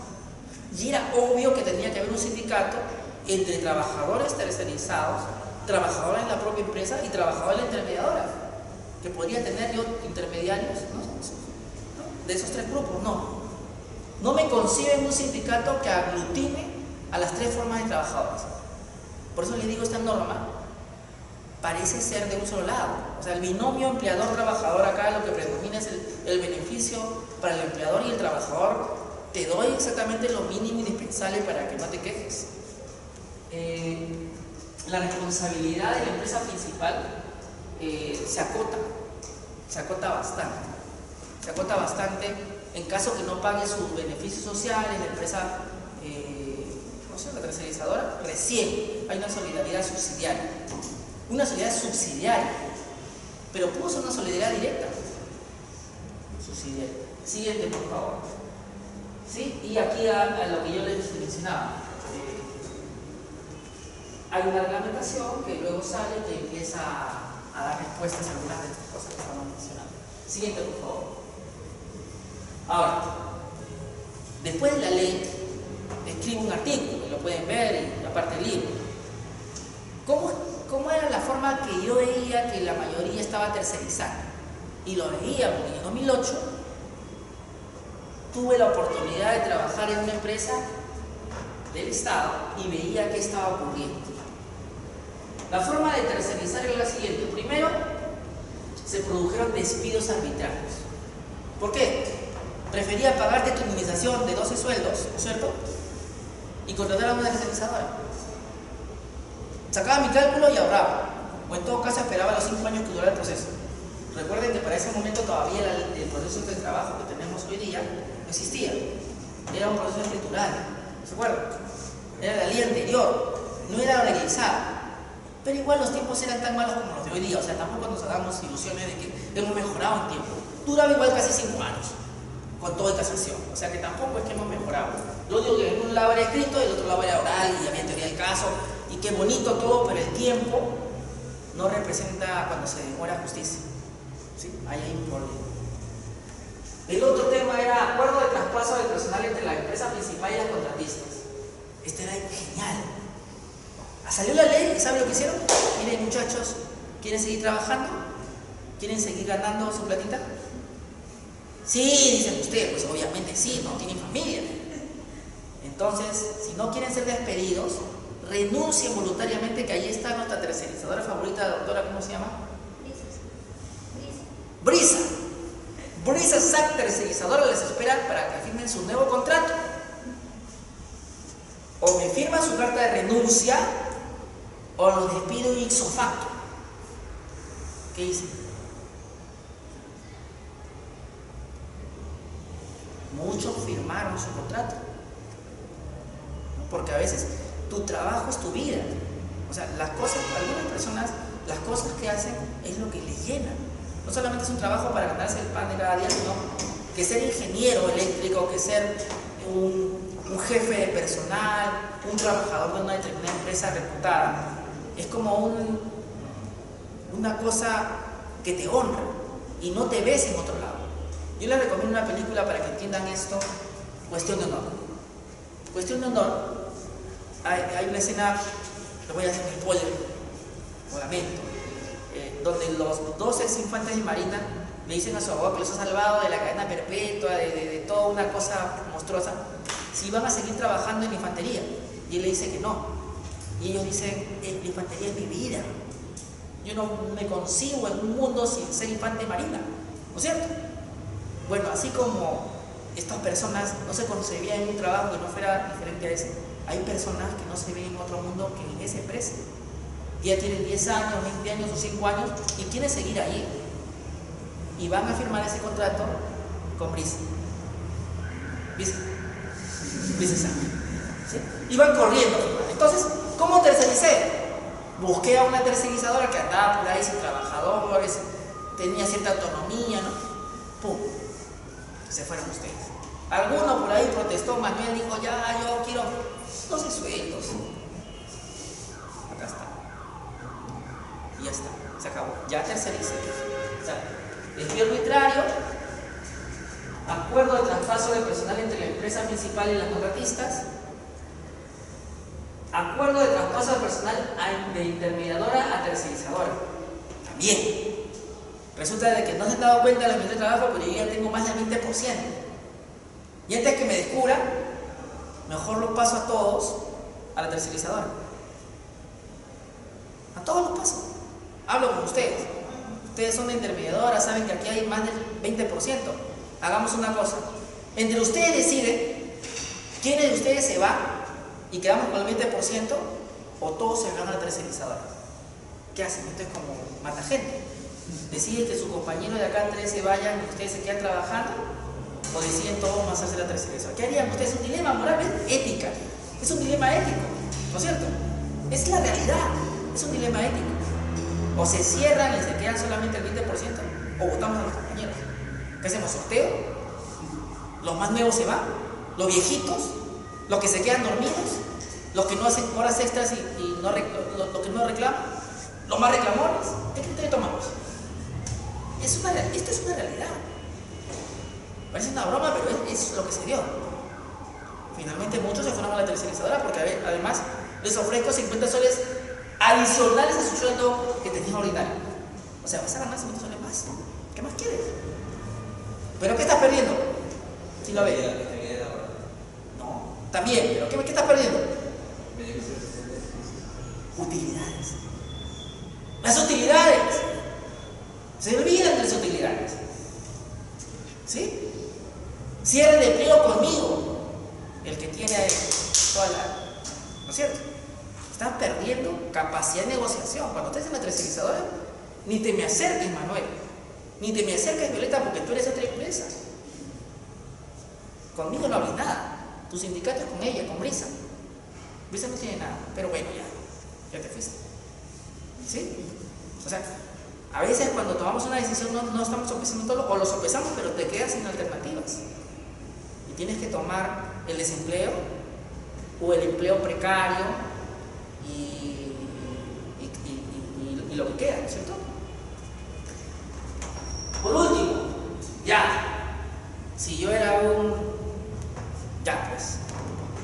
Y era obvio que tenía que haber un sindicato entre trabajadores tercerizados, trabajadores en la propia empresa y trabajadores en la intermediadora, que podría tener yo intermediarios, ¿no? De esos tres grupos. No me conciben un sindicato que aglutine a las tres formas de trabajadores. Por eso les digo, esta norma parece ser de un solo lado. O sea, el binomio empleador-trabajador acá lo que predomina es el beneficio para el empleador y el trabajador. Te doy exactamente lo mínimo indispensable para que no te quejes. La responsabilidad de la empresa principal se acota bastante en caso que no pague sus beneficios sociales. La empresa, la tercerizadora, recién hay una solidaridad subsidiaria. Una solidaridad subsidiaria, pero pudo ser una solidaridad directa. Subsidiaria. Siguiente, por favor. ¿Sí? Y aquí a lo que yo les mencionaba. Hay una reglamentación que luego sale que empieza a dar respuestas a algunas de estas cosas que estamos mencionando. Siguiente, por favor. Ahora, después de la ley, escribo un artículo, y lo pueden ver, y aparte del libro. ¿Cómo era la forma que yo veía que la mayoría estaba tercerizando? Y lo veía porque en 2008 tuve la oportunidad de trabajar en una empresa del Estado y veía qué estaba ocurriendo. La forma de tercerizar era la siguiente. Primero, se produjeron despidos arbitrarios. ¿Por qué? Prefería pagarte tu indemnización de 12 sueldos, ¿no es cierto? Y contratar a una tercerizadora. Sacaba mi cálculo y ahorraba. O en todo caso esperaba los 5 años que durara el proceso. Recuerden que para ese momento todavía el proceso de trabajo que tenemos hoy día no existía. Era un proceso escritural, ¿se acuerdan? Era la ley anterior, no era legalizado. Pero igual los tiempos eran tan malos como los de hoy día. O sea, tampoco nos hagamos ilusiones de que hemos mejorado en tiempo. Duraba igual casi 5 años, con todo de casación. O sea que tampoco es que hemos mejorado. Lo único que en un lado era escrito y el otro lado era oral y había teoría del caso. Y qué bonito todo, pero el tiempo no representa cuando se demora justicia. ¿Sí? Ahí hay un problema. El otro tema era acuerdo de traspaso del personal entre la empresa principal y las contratistas. Este era genial. Salió la ley y ¿saben lo que hicieron? Miren, muchachos, ¿quieren seguir trabajando? ¿Quieren seguir ganando su platita? Sí, dicen ustedes, pues obviamente sí, no tienen familia. Entonces, si no quieren ser despedidos, renuncien voluntariamente, que ahí está nuestra tercerizadora favorita, la doctora, ¿cómo se llama? Brisa. Brisa Sac, tercerizadora, les espera para que firmen su nuevo contrato. O me firman su carta de renuncia o los despido ipso facto. ¿Qué dicen? Muchos firmaron su contrato. Porque a veces tu trabajo es tu vida. O sea, las cosas, algunas personas, las cosas que hacen es lo que les llena. No solamente es un trabajo para ganarse el pan de cada día, sino que ser ingeniero eléctrico, que ser un jefe de personal, un trabajador de una determinada empresa reputada, es como una cosa que te honra y no te ves en otro lado. Yo les recomiendo una película para que entiendan esto, Cuestión de Honor. Cuestión de Honor, hay una escena, le voy a hacer un spoiler, lo lamento, donde los 2 ex infantes de Marina le dicen a su abogado que los ha salvado de la cadena perpetua, de toda una cosa monstruosa, si van a seguir trabajando en la infantería. Y él le dice que no. Y ellos dicen, la infantería es mi vida. Yo no me concibo en un mundo sin ser infante de Marina, ¿no es cierto? Bueno, así como estas personas no se concebían en un trabajo que no fuera diferente a ese, hay personas que no se ven en otro mundo que en ese empresa. Ya tienen 10 años, 20 años o 5 años y quieren seguir ahí. Y van a firmar ese contrato con Brisa. ¿Viste? ¿Sí? Y van corriendo. Entonces, ¿cómo tercericé? Busqué a una tercerizadora que andaba por ahí sin trabajadores, tenía cierta autonomía, ¿no? ¡Pum! Se fueron ustedes. Alguno por ahí protestó, Manuel dijo, ya, yo quiero 12 sueldos. ya tercericé. O sea, despido arbitrario, acuerdo de traspaso de personal entre la empresa principal y las contratistas, acuerdo de traspaso de personal de intermediadora a tercerizadora. También. Resulta de que no se han dado cuenta de la mitad de trabajo, pero yo ya tengo más del 20%. Y antes que me descubra, mejor los paso a todos a la tercerizadora. A todos los paso. Hablo con ustedes. Ustedes son de intermediadora, saben que aquí hay más del 20%. Hagamos una cosa. Entre ustedes deciden quién de ustedes se va y quedamos con el 20% o todos se van a la tercerizadora. ¿Qué hacen? Esto es como mata gente. Deciden que su compañero de acá 3 se vayan y ustedes se quedan trabajando, o deciden todos pasarse a la tercerización. ¿Qué harían ustedes? Es un dilema moral, ¿ves? Ética. Es un dilema ético, ¿no es cierto? Es la realidad, es un dilema ético. O se cierran y se quedan solamente el 20%, o votamos a los compañeros. ¿Qué hacemos? ¿Sorteo? ¿Los más nuevos se van? ¿Los viejitos? ¿Los que se quedan dormidos? ¿Los que no hacen horas extras y no los que no reclaman? ¿Los más reclamones? ¿Qué criterio tomamos? Esto es una realidad. Parece una broma, pero es lo que se dio. Finalmente muchos se fueron a la tercerizadora porque además les ofrezco 50 soles adicionales a su sueldo que tenían ordinario. O sea, vas a ganar 50 soles más. ¿Qué más quieres? ¿Pero qué estás perdiendo? Si lo ves. No, también, pero ¿qué estás perdiendo? Utilidades. Las utilidades. Se olvidan de las utilidades. ¿Sí? Cierre de empleo conmigo. El que tiene toda la... ¿No es cierto? Están perdiendo capacidad de negociación. Cuando estés en la tercerizadora, ni te me acerques, Manuel. Ni te me acerques, Violeta, porque tú eres otra empresa. Conmigo no hables nada. Tu sindicato es con ella, con Brisa. Brisa no tiene nada. Pero bueno, ya te fuiste. ¿Sí? O sea, a veces cuando tomamos una decisión no estamos sopesando todo, o lo sopesamos, pero te quedas sin alternativas. Y tienes que tomar el desempleo o el empleo precario y lo que queda, ¿no es cierto? Por último, si yo era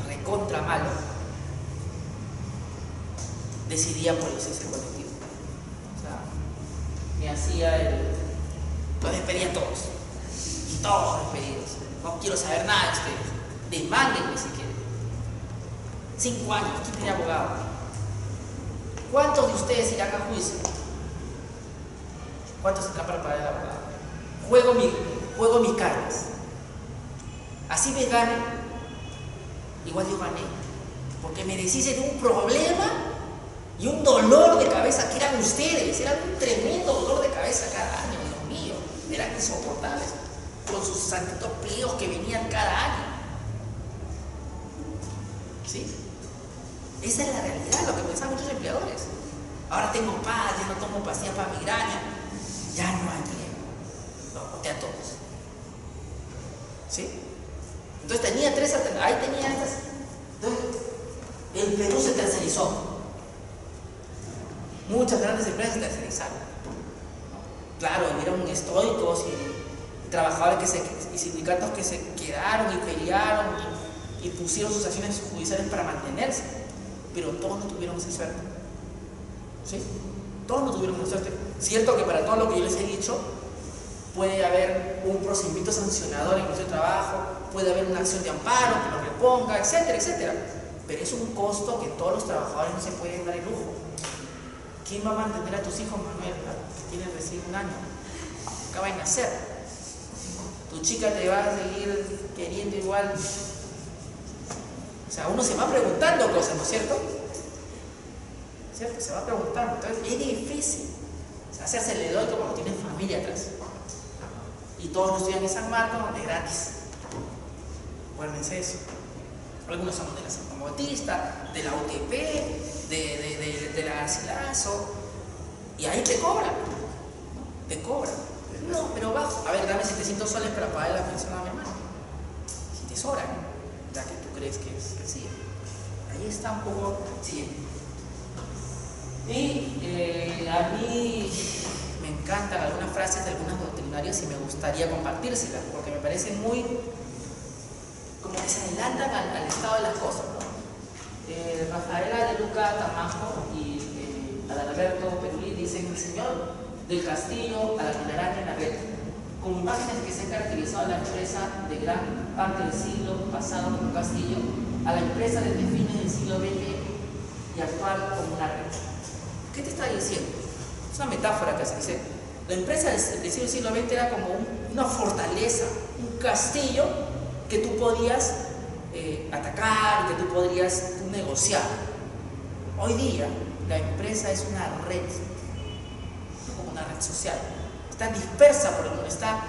recontra malo, decidía por ese colectivo. O sea, me hacía los despedía a todos. Todos despedidos. No quiero saber nada de ustedes. Demándenme si quieren. 5 años, ¿quién tiene abogado? ¿Cuántos de ustedes irán a juicio? ¿Cuántos tendrán para pagar el abogado? Juego mis cartas. Así me gane, igual yo gané. Porque me deshice de un problema y un dolor de cabeza que eran ustedes. Era un tremendo dolor de cabeza cada año, Dios mío. Eran insoportables con sus santitos pliegos que venían cada año. ¿Sí? Esa es la realidad, lo que pensaban muchos empleadores. Ahora tengo paz, ya no tomo pastillas para migraña, ya no hay empleo. Los boté a todos. ¿Sí? Entonces tenía 3 alternativas. Ahí tenía estas. Entonces, el Perú se tercerizó. Muchas grandes empresas se tercerizaron. Claro, hubieron estoicos y trabajadores y sindicatos que se quedaron y pelearon y pusieron sus acciones judiciales para mantenerse, pero todos no tuvieron esa suerte. ¿Sí? Todos no tuvieron esa suerte. Cierto que para todo lo que yo les he dicho puede haber un procedimiento sancionador en nuestro trabajo, puede haber una acción de amparo que lo reponga, etcétera, etcétera, pero es un costo que todos los trabajadores no se pueden dar el lujo. ¿Quién va a mantener a tus hijos, Manuel, que tienen recién 1 año? Acaba de nacer. Tu chica te va a seguir queriendo igual. O sea, uno se va preguntando cosas, ¿no es cierto? ¿Cierto? Se va preguntando. Entonces es difícil hacerse el dedo cuando tienes familia atrás. Y todos no estudian en San Marcos de gratis. Acuérdense eso. Algunos son de la Santa Bautista, de la UTP, de la Garcilaso. Y ahí te cobran. ¿No? Te cobran. No, pero bajo. A ver, dame 700 soles para pagar la pensión a mi hermano. Si te sobran, ya que tú crees que sí. Ahí está un poco. Sí. Y a mí me encantan algunas frases de algunos doctrinarios y me gustaría compartírselas, porque me parecen muy, como que se adelantan al estado de las cosas, ¿no? Rafaela de Luca Tamajo y Adalberto Perulí dicen: el señor del castillo a la telaraña en la red, con imágenes que se han caracterizado a la empresa de gran parte del siglo pasado como un castillo, a la empresa desde fines del siglo XX y actual como una red. ¿Qué te está diciendo? Es una metáfora que se dice. La empresa del principio del siglo XX era como una fortaleza, un castillo que tú podías atacar y que tú podrías negociar. Hoy día la empresa es una red, como una red social. Está dispersa por el mundo, está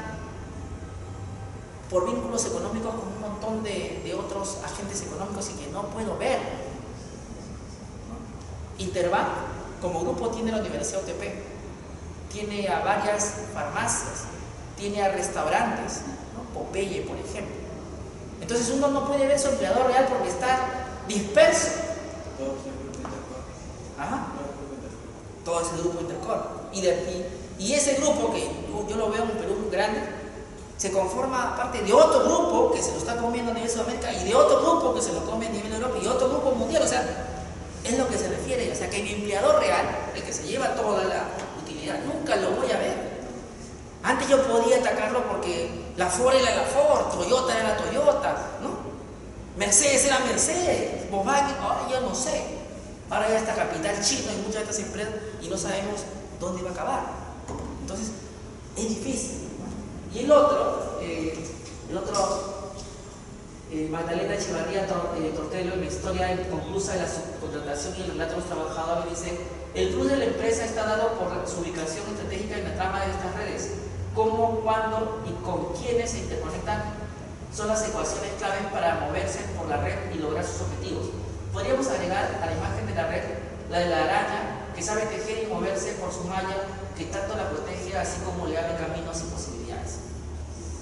por vínculos económicos con un montón de otros agentes económicos y que no puedo ver. Interbank como grupo tiene la Universidad UTP, tiene a varias farmacias, tiene a restaurantes, ¿no? Popeye, por ejemplo. Entonces uno no puede ver su empleador real porque está disperso. Ajá. Todo ese grupo Intercorp. Y ese grupo, que yo lo veo en un Perú grande, se conforma aparte de otro grupo que se lo está comiendo a nivel Sudamérica y de otro grupo que se lo come a nivel Europa y otro grupo mundial. O sea, es lo que se refiere. O sea, que mi empleador real, el que se lleva toda la utilidad, nunca lo voy a ver. Antes yo podía atacarlo porque la Ford era la Ford, Toyota era la Toyota, ¿no? Mercedes era Mercedes, Volkswagen, ahora yo no sé. Ahora ya está capital chino en muchas de estas empresas y no sabemos dónde va a acabar. Entonces, es difícil, ¿no? Y el otro, Magdalena Echevarría Tortelo, en la historia inconclusa de la subcontratación y el relato de los trabajadores, dice: el plus de la empresa está dado por su ubicación estratégica en la trama de estas redes, cómo, cuándo y con quiénes se interconectan son las ecuaciones claves para moverse por la red y lograr sus objetivos. Podríamos agregar a la imagen de la red la de la araña, que sabe tejer y moverse por su malla, que tanto la protege, así como le abre caminos y posibilidades.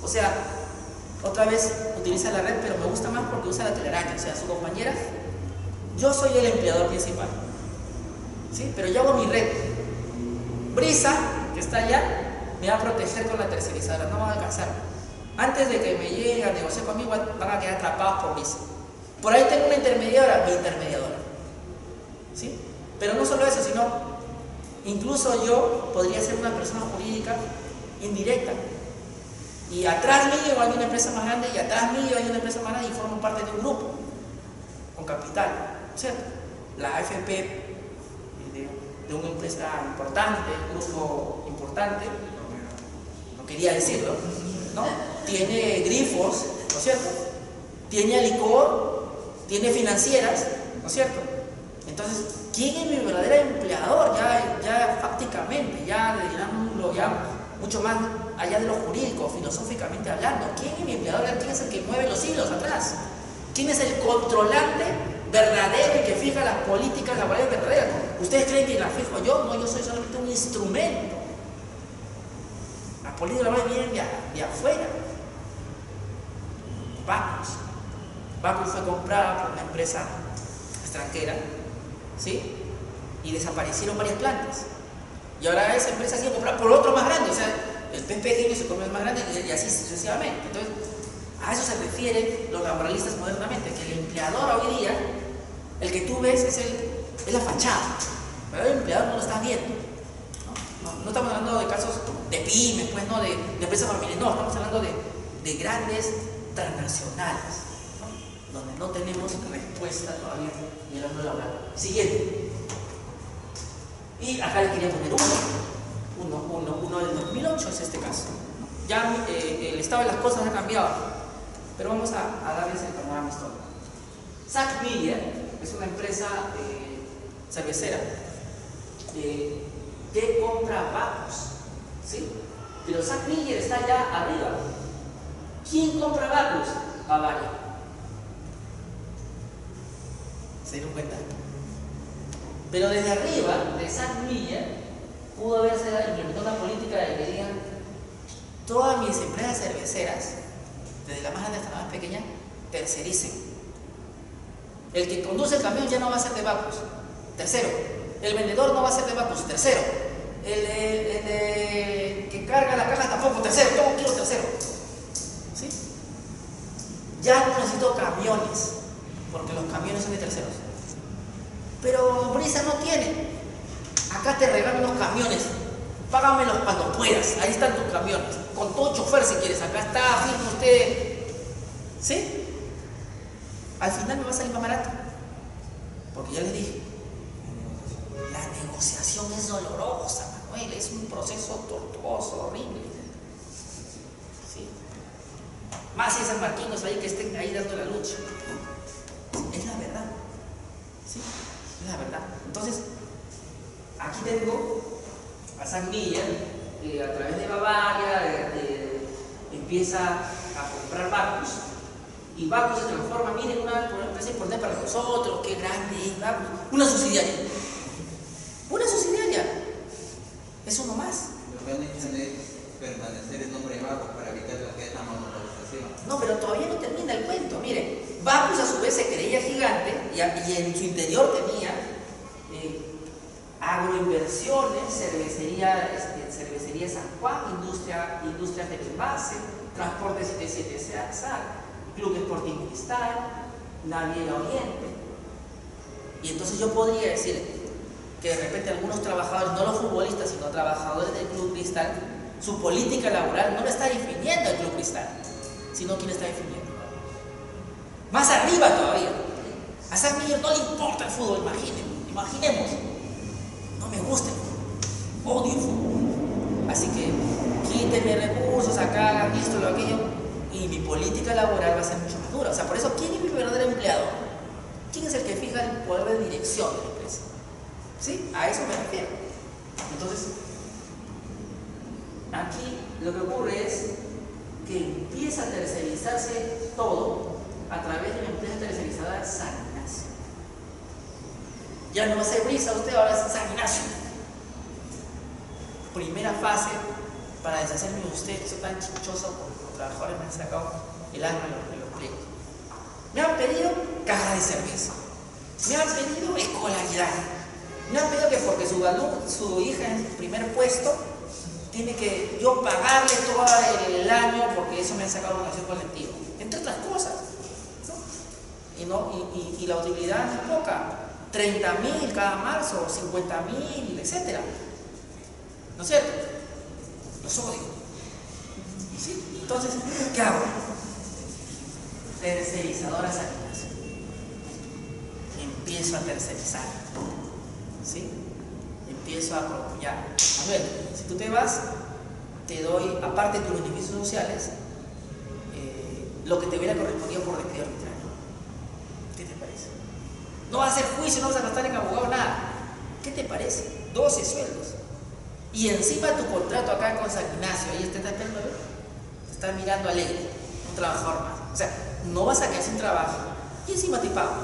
O sea, otra vez utiliza la red, pero me gusta más porque usa la telaraña, o sea, su compañera. Yo soy el empleador principal, ¿sí? Pero yo hago mi red. Brisa, que está allá, me va a proteger con la tercerizadora, no van a alcanzar. Antes de que me lleguen a negociar conmigo, van a quedar atrapados por Brisa. Por ahí tengo una intermediadora, mi intermediadora, ¿sí? Pero no solo eso, sino incluso yo podría ser una persona jurídica indirecta. Y atrás mío hay una empresa más grande, y atrás mío hay una empresa más grande, y formo parte de un grupo con capital, ¿cierto? La AFP de una empresa importante, un grupo importante, no quería decirlo, ¿no? Tiene grifos, ¿no es cierto? Tiene licor, tiene financieras, ¿no es cierto? Entonces, ¿quién es mi verdadero empleador? Ya fácticamente, ya mucho más allá de lo jurídico, filosóficamente hablando. ¿Quién es mi empleador? ¿Quién es el que mueve los hilos atrás? ¿Quién es el controlante verdadero y que fija las políticas laborales verdaderas? ¿Ustedes creen que las fijo yo? No, yo soy solamente un instrumento. Las políticas laborales vienen de afuera. Bacus fue comprada por una empresa extranjera, ¿sí? Y desaparecieron varias plantas. Y ahora esa empresa ha sido comprada por otro más grande. O sea, el pez pequeño se come el más grande y así sucesivamente. Entonces, a eso se refieren los laboralistas modernamente, que el empleador hoy día, el que tú ves es la fachada, pero el empleador no lo estás viendo. No estamos hablando de casos de pymes, pues, no de empresas familiares, no, estamos hablando de grandes transnacionales, ¿no? Donde no tenemos respuesta todavía en el ámbito laboral. Siguiente. Y acá les quería poner uno del 2008 es este caso. Ya el estado de las cosas ha cambiado, pero vamos a darles el panorama histórico. Sack Miller es una empresa cervecera que compra Bacus, ¿sí? Pero Sack Miller está allá arriba. ¿Quién compra Bacus? Bavaria. ¿Se dieron cuenta? Pero desde arriba, de Sack Miller, pudo haberse implementado una política de que digan: todas mis empresas cerveceras, desde la más grande hasta la más pequeña, tercericen. El que conduce el camión ya no va a ser de Bacus. Tercero. El vendedor no va a ser de Bacus. Tercero. que carga la caja tampoco, tercero, todo quiero tercero. ¿Sí? Ya no necesito camiones, porque los camiones son de terceros. Pero Brisa no tiene. Acá te regalan los camiones. Págamelos cuando puedas. Ahí están tus camiones. Con todo chofer si quieres. Acá está, firme usted. ¿Sí? Al final me va a salir más barato. Porque ya les dije, la negociación es dolorosa, Manuel. Es un proceso tortuoso, horrible. ¿Sí? Más si es San Marquinos ahí que estén ahí dando la lucha. Es la verdad. ¿Sí? Es la verdad. Entonces, aquí tengo a San Miguel, que a través de Bavaria empieza a comprar Bacus, y Bacus se transforma, miren, una empresa importante para nosotros, qué grande es Bacus, una subsidiaria. Una subsidiaria. Es uno más. Lo que han hecho es permanecer el nombre de Bacus para evitar lo que es la monopolización. No, pero todavía no termina el cuento. Miren, Bacus a su vez se creía gigante y en su interior tenía agroinversiones, cervecería San Juan, industrias del envase, transporte 77 SAC, Club Sporting Cristal, Naviera Oriente. Y entonces yo podría decir que de repente algunos trabajadores, no los futbolistas, sino trabajadores del Club Cristal, su política laboral no la está definiendo el Club Cristal, sino quién está definiendo. Más arriba todavía. A San Miguel no le importa el fútbol, imaginemos. No me gusta el fútbol, odio el fútbol. Así que quítenme recursos acá, hagan esto, lo aquello, y mi política laboral va a ser mucho más dura. O sea, por eso, ¿quién es mi verdadero empleador? ¿Quién es el que fija el poder de dirección de la empresa? ¿Sí? A eso me refiero. Entonces, aquí lo que ocurre es que empieza a tercerizarse todo a través de una empresa tercerizada San Ignacio. Ya no va a ser Brisa usted, ahora es San Ignacio. Primera fase para deshacerme de usted, que soy tan chichoso, porque los trabajadores me han sacado el alma de los pliegos. Me han pedido caja de cerveza. Me han pedido escolaridad. Me han pedido que porque su hija en el primer puesto, tiene que yo pagarle todo el año porque eso me han sacado una acción colectiva. Entre otras cosas. ¿No? Y la utilidad es poca. 30.000 cada marzo, 50.000, etc. ¿No es cierto? Los odio. ¿Sí? Entonces, ¿qué hago? Tercerizadora San Ignacio. Empiezo a tercerizar. ¿Sí? Empiezo a ya. Manuel, si tú te vas, te doy, aparte de tus beneficios sociales, lo que te hubiera correspondido por despido arbitral. ¿Qué te parece? No vas a hacer juicio, no vas a gastar en abogado, nada. ¿Qué te parece? 12 sueldos. Y encima tu contrato acá con San Ignacio, ahí te está esperando, te está mirando alegre, un trabajador más. O sea, no vas a quedar sin trabajo y encima te pago.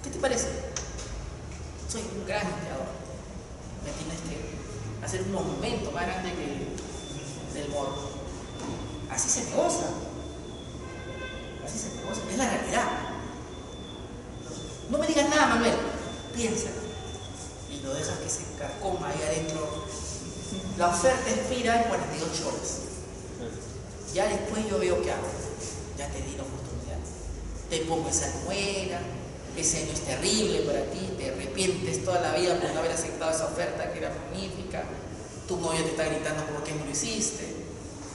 ¿Qué te parece? Soy un gran empleador. Me tienes que hacer un monumento más grande que el moro. Así se negocia. Así se negocia. Es la realidad. No me digas nada, Manuel. Piensa. Y lo dejas que se carcoma ahí adentro. La oferta expira en 48 horas. Ya después yo veo qué hago. Ya te di la oportunidad. Te pongo esa nuera. Ese año es terrible para ti. Te arrepientes toda la vida por no haber aceptado esa oferta que era magnífica. Tu novia te está gritando por qué no lo hiciste.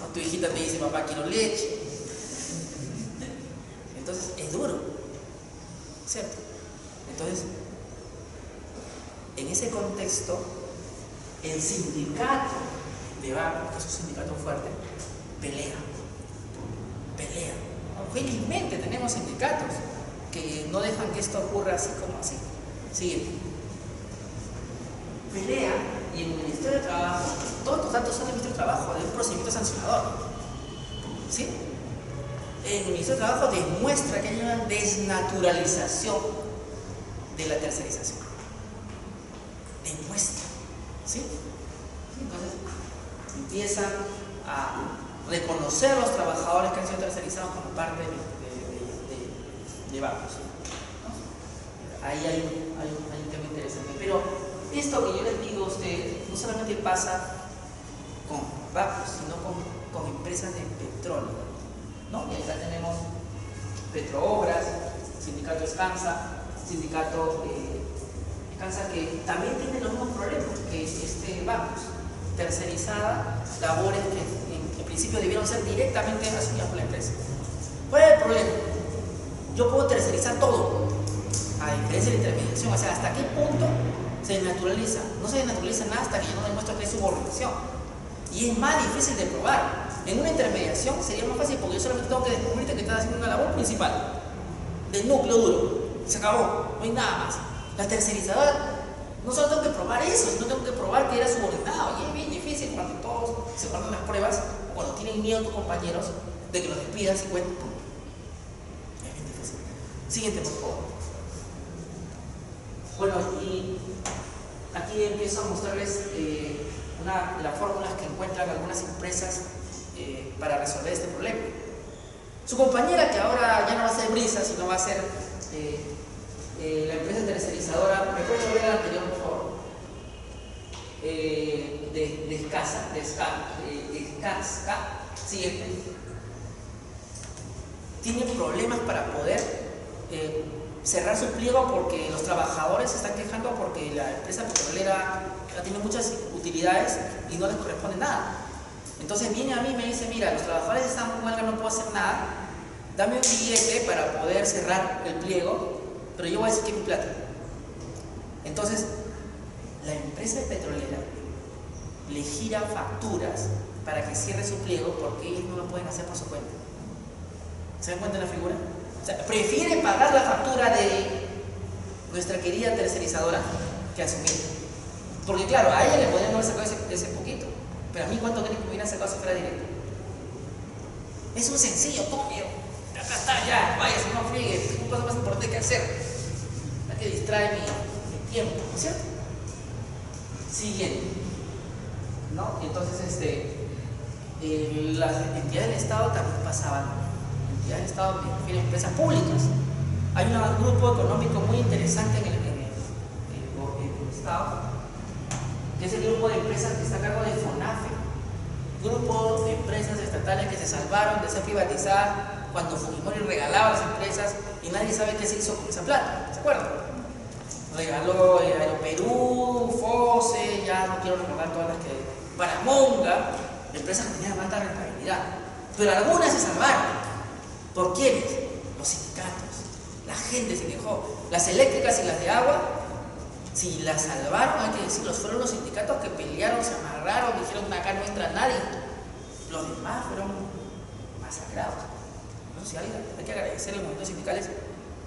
O tu hijita te dice, papá, quiero leche. Entonces es duro. ¿Cierto? Entonces, en ese contexto, el sindicato de Bacus, que es un sindicato fuerte, pelea. Felizmente tenemos sindicatos que no dejan que esto ocurra así como así. Siguiente. Pelea, y en el Ministerio de Trabajo, todos los datos son del Ministerio de Trabajo, de un procedimiento sancionador. ¿Sí? En el Ministerio de Trabajo demuestra que hay una desnaturalización de la tercerización. Demuestra. ¿Sí? Entonces, empiezan a reconocer a los trabajadores que han sido tercerizados como parte de Bacus. ¿No? Ahí hay un tema interesante. Pero esto que yo les digo a ustedes no solamente pasa con bancos, sino con empresas de petróleo, ¿no? Y acá tenemos Petroobras, Sindicato Escansa, Sindicato Escansa, que también tienen los mismos problemas que bancos, tercerizada, labores que en principio debieron ser directamente asumidas por la empresa. ¿Cuál es el problema? Yo puedo tercerizar todo, a diferencia de la intermediación. O sea, ¿hasta qué punto se desnaturaliza? No se desnaturaliza nada hasta que yo no demuestro que es subordinación. Y es más difícil de probar. En una intermediación sería más fácil porque yo solamente tengo que descubrirte que estás haciendo una labor principal del núcleo duro. Se acabó, no hay nada más. La tercerizadora, no solo tengo que probar eso, sino tengo que probar que era subordinado. Y es bien difícil cuando todos se guardan las pruebas, cuando tienen miedo tus compañeros de que los despidas y cuenten. Es bien difícil. Siguiente, por favor. Bueno, y aquí empiezo a mostrarles las fórmulas que encuentran algunas empresas para resolver este problema. Su compañera, que ahora ya no va a ser Brisa, sino va a ser la empresa tercerizadora, ¿me pueden volver al anterior, por favor? De Skanska, siguiente. Tiene problemas para poder cerrar su pliego porque los trabajadores se están quejando porque la empresa petrolera tiene muchas utilidades y no les corresponde nada. Entonces viene a mí y me dice, mira, los trabajadores están en huelga, no puedo hacer nada, dame un billete para poder cerrar el pliego, pero yo voy a decir que es mi plata. Entonces, la empresa petrolera le gira facturas para que cierre su pliego porque ellos no lo pueden hacer por su cuenta. ¿Se dan cuenta de la figura? O sea, prefiere pagar la factura de nuestra querida tercerizadora que asumir. Porque claro, a ella le podrían haber sacado ese poquito, pero a mí ¿cuánto creen que me hubiera sacado si fuera directo? Es un sencillo, tome, acá está, ya, vaya, si no friegue, es un paso más importante que hacer. Hay que distraer mi tiempo, ¿no es cierto? Siguiente, ¿no? Y entonces las entidades del Estado también pasaban. Entidades del Estado me refiero a empresas públicas. Hay un grupo económico muy interesante en el Estado, que es el grupo de empresas que está a cargo de FONAFE, grupo de empresas estatales que se salvaron de ser privatizadas cuando Fujimori regalaba las empresas y nadie sabe qué se hizo con esa plata, ¿se acuerdan? Regaló Aeroperú, FOSE, ya no quiero recordar todas las que... Paramonga, empresas que tenían alta rentabilidad, pero algunas se salvaron. ¿Por quiénes? Los sindicatos, la gente se quejó. Las eléctricas y las de agua, si las salvaron, hay que decirlo, fueron los sindicatos que pelearon, se amarraron, dijeron acá no entra nadie. Los demás fueron masacrados. Entonces hay que agradecer a los movimientos sindicales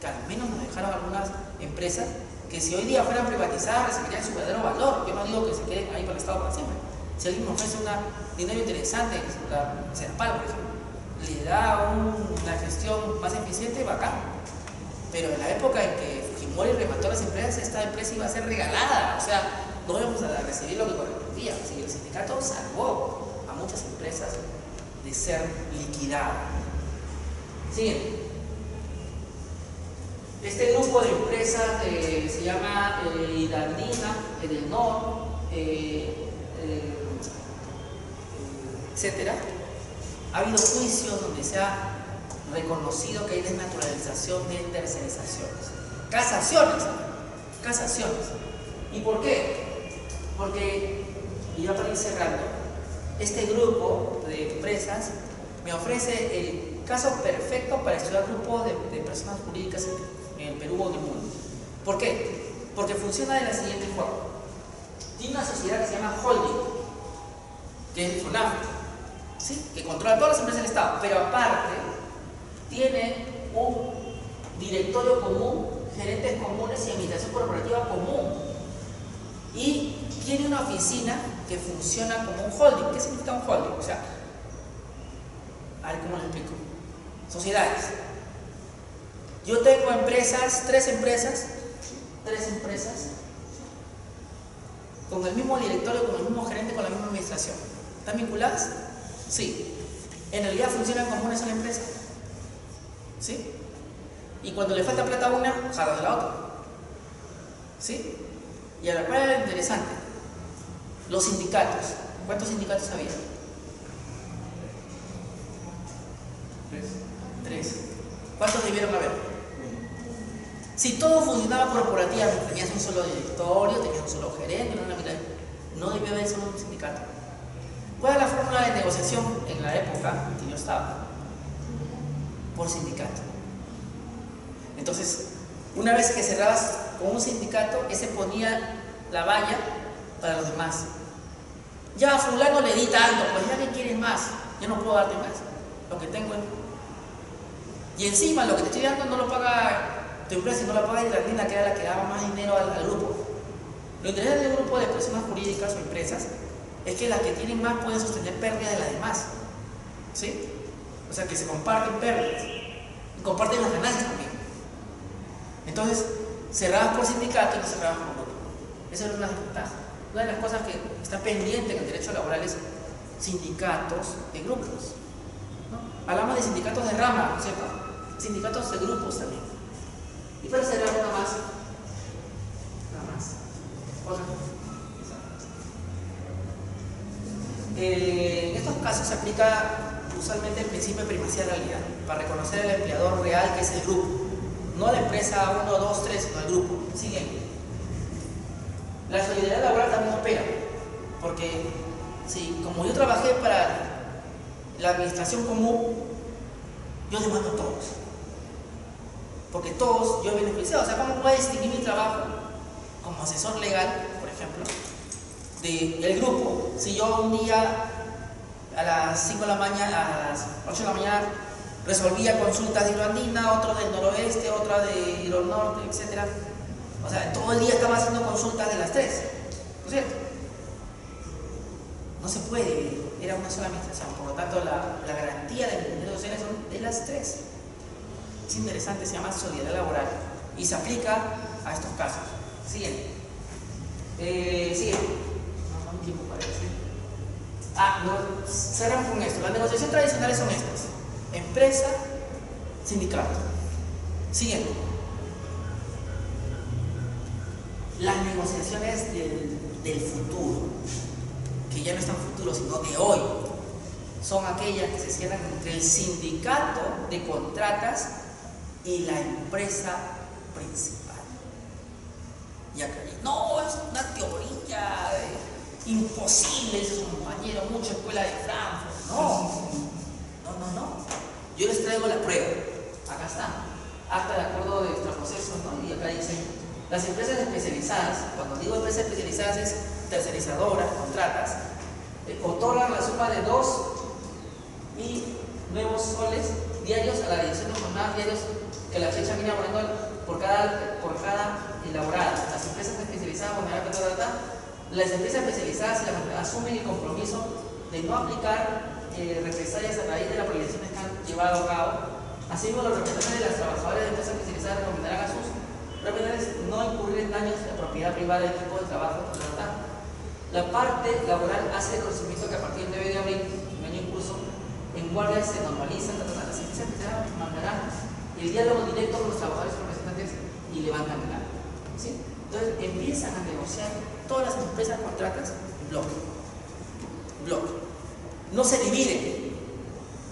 que al menos nos dejaron algunas empresas que si hoy día fueran privatizadas recibirían su verdadero valor. Yo no digo que se queden ahí para el Estado para siempre. Si alguien me ofrece un dinero interesante, la Serpal, por ejemplo, le da una gestión más eficiente, bacán. Pero en la época en que Fujimori remató las empresas, esta empresa iba a ser regalada, o sea, no íbamos a recibir lo que correspondía. Así que el sindicato salvó a muchas empresas de ser liquidadas. Siguiente. Este grupo de empresas se llama Hidaldina, Edenor, etcétera. Ha habido juicios donde se ha reconocido que hay desnaturalización de tercerizaciones. Casaciones. ¿Y por qué? Porque, y ya para ir cerrando, este grupo de empresas me ofrece el caso perfecto para estudiar grupos de personas jurídicas en el Perú o en el mundo. ¿Por qué? Porque funciona de la siguiente forma. Tiene una sociedad que se llama holding, que es el FONAFE, ¿sí? Que controla todas las empresas del Estado, pero aparte tiene un directorio común, gerentes comunes y administración corporativa común. Y tiene una oficina que funciona como un holding. ¿Qué significa un holding? O sea, a ver cómo lo explico. Sociedades. Yo tengo empresas, tres empresas, con el mismo directorio, con el mismo gerente, con la misma administración. ¿Están vinculadas? Sí. En realidad funcionan como una sola empresa. ¿Sí? Y cuando le falta plata a una, jala de la otra. ¿Sí? Y ahora, ¿cuál era lo interesante? Los sindicatos. ¿Cuántos sindicatos había? 3. ¿Cuántos debieron haber? Si todo funcionaba corporativamente, tenías un solo directorio, tenías un solo gerente, no debía haber solo un sindicato. ¿Cuál era la fórmula de negociación en la época que yo estaba? Por sindicato. Entonces, una vez que cerrabas con un sindicato, ese ponía la valla para los demás. Ya a fulano le di tanto, pues ya que quieres más, yo no puedo darte más, lo que tengo es... Y encima lo que te estoy dando no lo paga tu empresa, no lo paga Irlandina, que era la que daba más dinero al grupo. Lo interesante del grupo de personas jurídicas o empresas es que las que tienen más pueden sostener pérdidas de las demás, ¿sí? O sea que se comparten pérdidas y comparten las ganancias también. Entonces, cerrabas por sindicato y no cerrabas por grupo. Esa era una desventaja. Una de las cosas que está pendiente en el derecho laboral es sindicatos de grupos, ¿no? Hablamos de sindicatos de rama, ¿no? Sindicatos de grupos también. Y para cerrar nada más. Otra cosa. En estos casos se aplica usualmente el principio de primacía de realidad para reconocer al empleador real, que es el grupo, no la empresa 1, 2, 3, sino el grupo. Siguiente. La solidaridad laboral también opera, porque si como yo trabajé para la administración común, yo demando a todos, porque todos yo beneficiado. O sea, ¿cómo puedo distinguir mi trabajo como asesor legal, por ejemplo, del grupo? Si yo un día a las 5 de la mañana, a las 8 de la mañana resolvía consultas de Irlandina, otro del noroeste, otra de Iro Norte, etc. O sea, todo el día estaba haciendo consultas de las 3, ¿no es cierto? No se puede dividir, era una sola administración, por lo tanto la garantía de derechos sociales son de las 3. Es interesante, se llama solidaridad laboral y se aplica a estos casos. Siguiente. Siguiente. No, tiempo parece. Cerramos con esto. Las negociaciones tradicionales son estas: empresa, sindicato. Siguiente. Las negociaciones del futuro, que ya no están futuros, sino de hoy, son aquellas que se cierran entre el sindicato de contratas y la empresa principal. Y acá, no, es una teoría imposible, dice su compañero, mucha escuela de Frankfurt. No. Yo les traigo la prueba. Acá está. Acta de acuerdo de extraproceso, ¿no? Y acá dice, las empresas especializadas, cuando digo empresas especializadas es tercerizadoras, contratas, otorgan la suma de 2 y nuevos soles diarios a la dirección de jornadas diarios que la fecha viene abonando por cada elaborada. Las empresas especializadas, las empresas especializadas asumen el compromiso de no aplicar represalias a raíz de las prohibiciones que han llevado a cabo. Asimismo, los representantes de las trabajadoras de empresas especializadas recomendarán a sus representantes no incurrir en daños de propiedad privada del equipo de trabajo. La parte laboral hace el conocimiento que a partir del 9 de abril, un año en curso, en guardia se normalizan, las empresas mandarán el diálogo directo con los trabajadores y representantes y levantan el acta, ¿sí? Entonces empiezan a negociar todas las empresas contratas en bloque. No se dividen,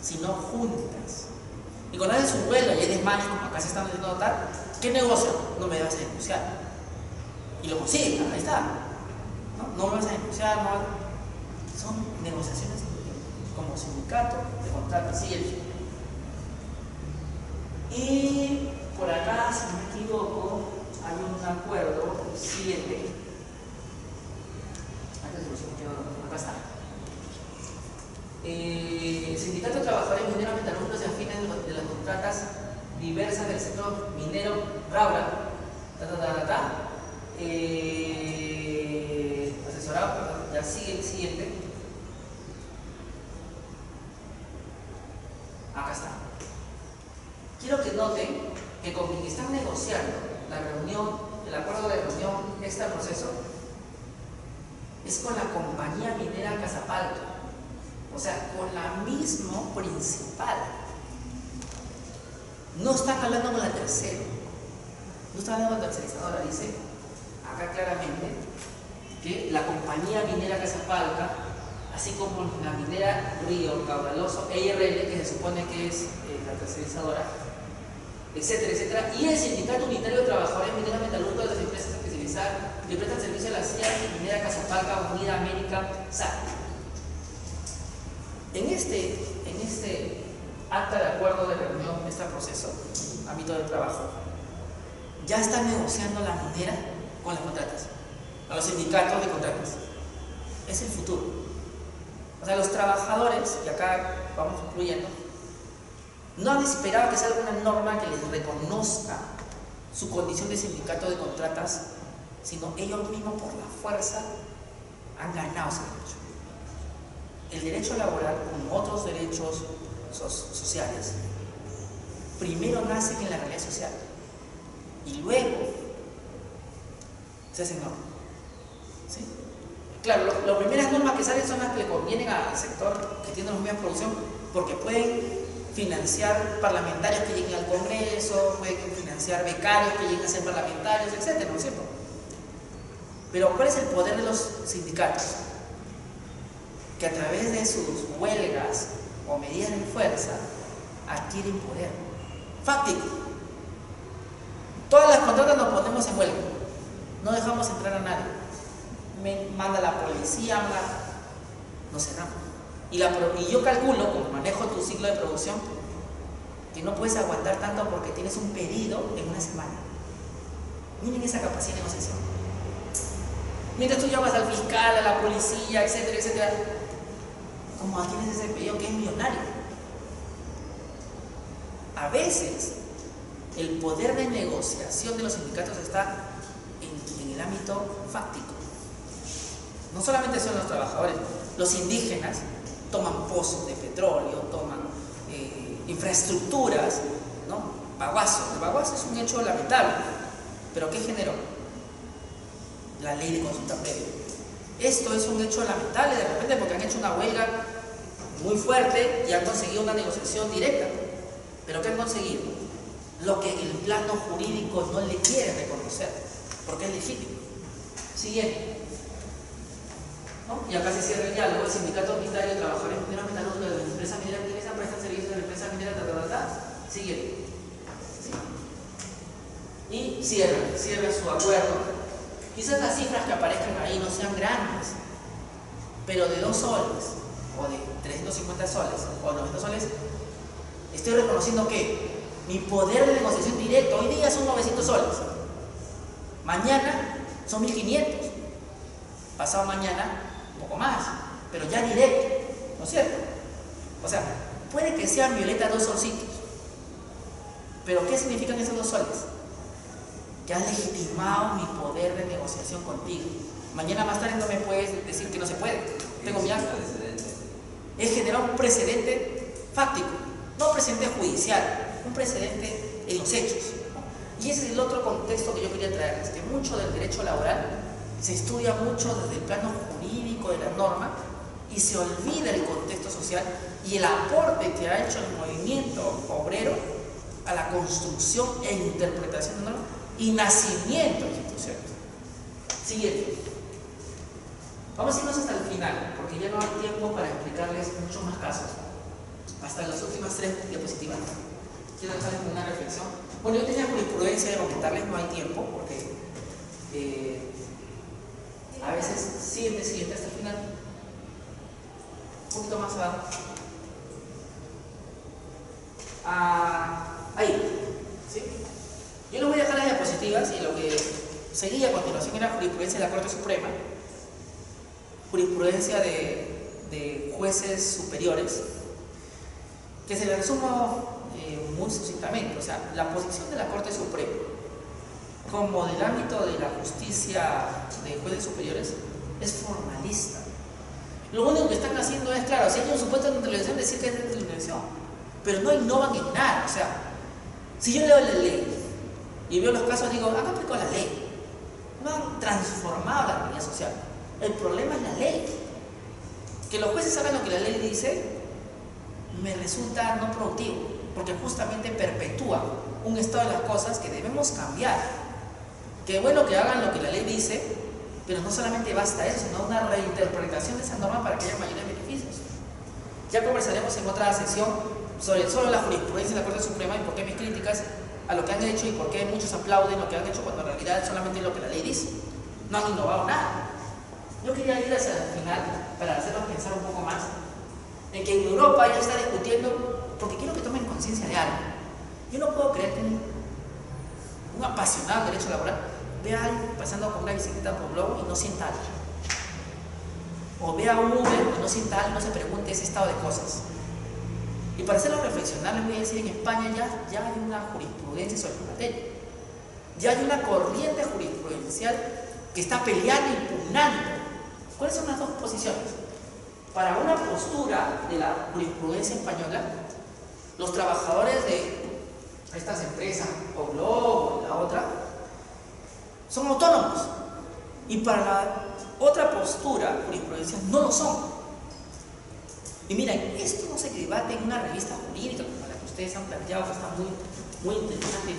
sino juntas. Y cuando hacen su huelga y hay desmanes, como acá se están haciendo notar, ¿qué negocian? No me vas a denunciar. Y lo consiguen, ahí está. No me vas a denunciar, no. Son negociaciones como sindicato de contratas. Siguiente. Y por acá, si no me equivoco, hay un acuerdo siguiente. Acá está. Sindicato de Trabajadores Mineros, Metalúrgicos y Afines de las contratas diversas del sector minero, Raura, asesorado, ya sigue el siguiente. Acá está. Quiero que noten que con quien están negociando la reunión, el acuerdo de reunión extra proceso, es con la compañía minera Casapalco, o sea, con la misma principal. No están hablando con la tercera, no están hablando con la tercerizadora, dice, acá claramente que la compañía minera Casapalca, así como la minera Río Caudaloso, EIRL, que se supone que es la tercerizadora, etcétera, etcétera, y el Sindicato Unitario de Trabajadores Mineros Metalúrgicos de las Empresas Especializadas que prestan servicio a la CIA Minera Casapalca Unida América, SAC. En este acta de acuerdo de reunión, este proceso, ámbito de trabajo, ya está negociando la minera con las contratas, a los sindicatos de contratas. Es el futuro. O sea, los trabajadores, y acá vamos concluyendo, no han esperado que salga una norma que les reconozca su condición de sindicato de contratas, sino ellos mismos por la fuerza han ganado ese derecho. El derecho laboral, como otros derechos sociales, primero nacen en la realidad social y luego se hacen normas. ¿Sí? Claro, las primeras normas que salen son las que le convienen al sector que tiene los medios de producción, porque pueden financiar parlamentarios que lleguen al Congreso, pueden financiar becarios que lleguen a ser parlamentarios, etc. ¿No es cierto? Pero ¿cuál es el poder de los sindicatos? Que a través de sus huelgas o medidas de fuerza adquieren poder fáctico. Todas las contratas nos ponemos en huelga, no dejamos entrar a nadie, manda la policía, nos cerramos. Y yo calculo, como manejo tu ciclo de producción, que no puedes aguantar tanto porque tienes un pedido en una semana. Miren esa capacidad de negociación. Mientras tú llamas al fiscal, a la policía, etcétera, etcétera, como tienes ese pedido que es millonario. A veces el poder de negociación de los sindicatos está en el ámbito fáctico. No solamente son los trabajadores, los indígenas toman pozos de petróleo, toman infraestructuras, ¿no? Baguazo. El baguazo es un hecho lamentable, pero ¿qué generó? La ley de consulta previa. Esto es un hecho lamentable de repente porque han hecho una huelga muy fuerte y han conseguido una negociación directa. ¿Pero qué han conseguido? Lo que el plano jurídico no le quiere reconocer, porque es legítimo. Siguiente. ¿No? Y acá se cierra el diálogo. El Sindicato Unitario de Trabajadores Mineros Metalúrgicos de la Empresa Minera Inglesa prestan servicios a la empresa minera Siguiente. ¿Sí? Y cierra su acuerdo. Quizás las cifras que aparezcan ahí no sean grandes, pero de 2 soles, o de 350 soles, o 90 soles, estoy reconociendo que mi poder de negociación directo hoy día son 900 soles. Mañana son 1500. Pasado mañana, un poco más, pero ya directo, ¿no es cierto? O sea, puede que sean Violeta 2 solcitos, pero ¿qué significan esos 2 soles? Que has legitimado mi poder de negociación contigo. Mañana más tarde no me puedes decir que no se puede. Tengo mi acta. Es generar un precedente fáctico, no un precedente judicial, un precedente en los hechos. Y ese es el otro contexto que yo quería traerles, que mucho del derecho laboral se estudia mucho desde el plano jurídico de la norma y se olvida el contexto social y el aporte que ha hecho el movimiento obrero a la construcción e interpretación de normas y nacimiento de instituciones. Siguiente. Vamos a irnos hasta el final, porque ya no hay tiempo para explicarles muchos más casos. Hasta las últimas 3 diapositivas. Quiero dejarles una reflexión. Bueno, yo tenía jurisprudencia de comentarles, no hay tiempo, porque a veces siguiente hasta el final. Un poquito más abajo. Ahí. ¿Sí? Yo les voy a dejar las diapositivas y lo que seguía a continuación era jurisprudencia de la Corte Suprema, jurisprudencia de jueces superiores, que se le resumo muy sucintamente. O sea, la posición de la Corte Suprema como del ámbito de la justicia de jueces superiores es formalista. Lo único que están haciendo es, claro, si hay un supuesto de intervención, decir que es de intervención, pero no innovan en nada. O sea, si yo leo la ley y veo los casos, digo, han aplicado la ley, no han transformado la realidad social. El problema es la ley. Que los jueces saben lo que la ley dice me resulta no productivo, porque justamente perpetúa un estado de las cosas que debemos cambiar. Qué bueno que hagan lo que la ley dice, pero no solamente basta eso, sino una reinterpretación de esa norma para que haya mayores beneficios. Ya conversaremos en otra sesión sobre solo la jurisprudencia de la Corte Suprema y por qué mis críticas a lo que han hecho y por qué muchos aplauden lo que han hecho cuando en realidad es solamente lo que la ley dice. No han innovado nada. Yo quería ir hacia el final para hacerlos pensar un poco más en que en Europa ya está discutiendo, porque quiero que tomen conciencia de algo. Yo no puedo creer que un apasionado del derecho laboral vea a alguien pasando con una bicicleta por globo y no sienta algo. O vea a un Uber y no sienta algo y no se pregunte ese estado de cosas. Y para hacerlo reflexionar, les voy a decir, en España ya hay una jurisprudencia sobre la materia. Ya hay una corriente jurisprudencial que está peleando y impugnando. ¿Cuáles son las dos posiciones? Para una postura de la jurisprudencia española, los trabajadores de estas empresas, o Globo, la otra, son autónomos. Y para la otra postura jurisprudencial no lo son. Y miren, esto no se debate en una revista jurídica como la que ustedes han planteado, que está muy interesante,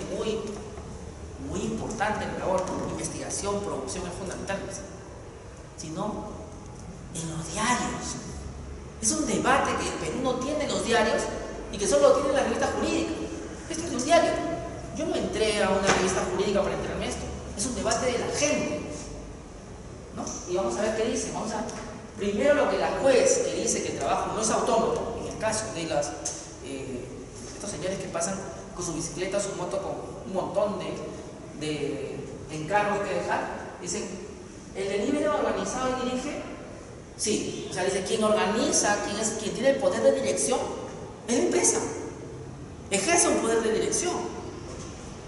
muy importante en la labor. Investigación, producción es fundamental, sino en los diarios. Es un debate que el Perú no tiene en los diarios y que solo lo tiene en la revista jurídica. Esto es un diario. Yo no entré a una revista jurídica para enterarme esto. Es un debate de la gente, ¿no? Y vamos a ver qué dice. Vamos a primero lo que la juez, que dice que el trabajo no es autónomo, en el caso de estos señores que pasan con su bicicleta o su moto con un montón de encargos que dejar, dicen, el delivery organizado y dirige, sí, o sea, dice, quien organiza, quien tiene el poder de dirección, es la empresa. Ejerce un poder de dirección,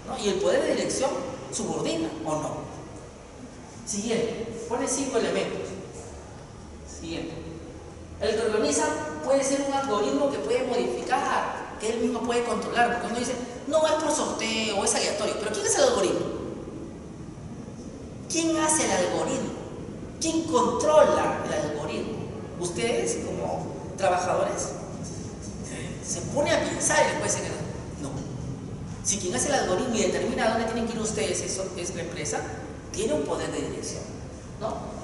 ¿no? Y el poder de dirección subordina o no. Siguiente, pone 5 elementos. Siguiente. El que organiza puede ser un algoritmo que puede modificar, que él mismo puede controlar, porque uno dice, no es por sorteo, es aleatorio. Pero ¿quién es el algoritmo? ¿Quién hace el algoritmo? ¿Quién controla el algoritmo? Ustedes, como trabajadores, se pone a pensar y después dicen, no. Si quien hace el algoritmo y determina a dónde tienen que ir ustedes, eso es la empresa, tiene un poder de dirección, ¿no?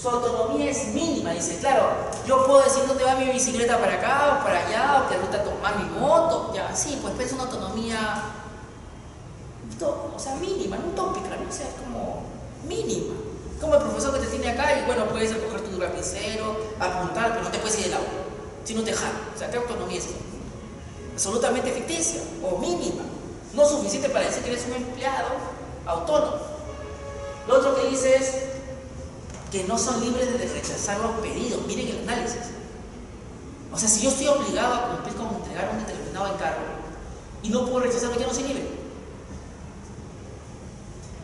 Su autonomía es mínima, dice, claro, yo puedo decir dónde va mi bicicleta para acá o para allá, o qué ruta tomar mi moto, ya, sí, pues es una autonomía, o sea, mínima, no utópica, ¿no? O sea, es como mínima. Como el profesor que te tiene acá y bueno, puedes recoger tu lapicero, apuntar, pero no te puedes ir del aula, si no te jala. O sea, ¿qué autonomía es eso? Absolutamente ficticia o mínima, no suficiente para decir que eres un empleado autónomo. Lo otro que dice es que no son libres de rechazar los pedidos. Miren el análisis. O sea, si yo estoy obligado a cumplir con entregar un determinado encargo y no puedo rechazarlo, ya no soy libre.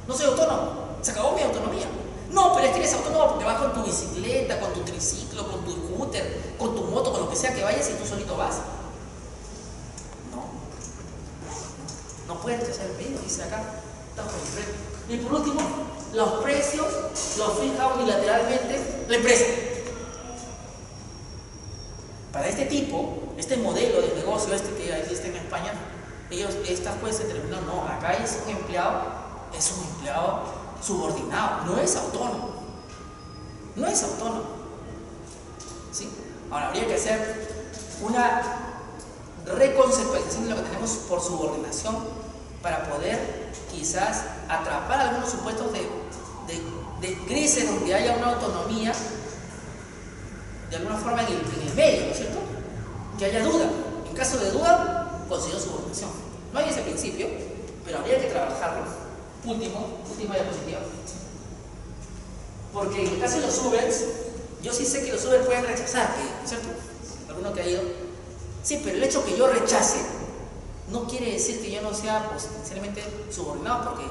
No soy autónomo. Se acabó mi autonomía. No, pero es que eres autónomo porque vas con tu bicicleta, con tu triciclo, con tu scooter, con tu moto, con lo que sea que vayas y tú solito vas. No puedes rechazar el pedido, dice acá. Y por último, los precios los fija unilateralmente la empresa. Para este modelo de negocio que existe en España, estas jueces determinan, no, acá es un empleado subordinado, no es autónomo. No es autónomo. ¿Sí? Ahora, habría que hacer una reconceptualización de lo que tenemos por subordinación para poder quizás atrapar algunos supuestos de crisis donde haya una autonomía de alguna forma en el medio, ¿no es cierto? Que haya duda. En caso de duda, considero subordinación. No hay ese principio, pero habría que trabajarlo. Última diapositiva. Porque en el caso de los Ubers, yo sí sé que los Ubers pueden rechazar, ¿cierto? Alguno que ha ido. Sí, pero el hecho que yo rechace no quiere decir que yo no sea potencialmente subordinado, porque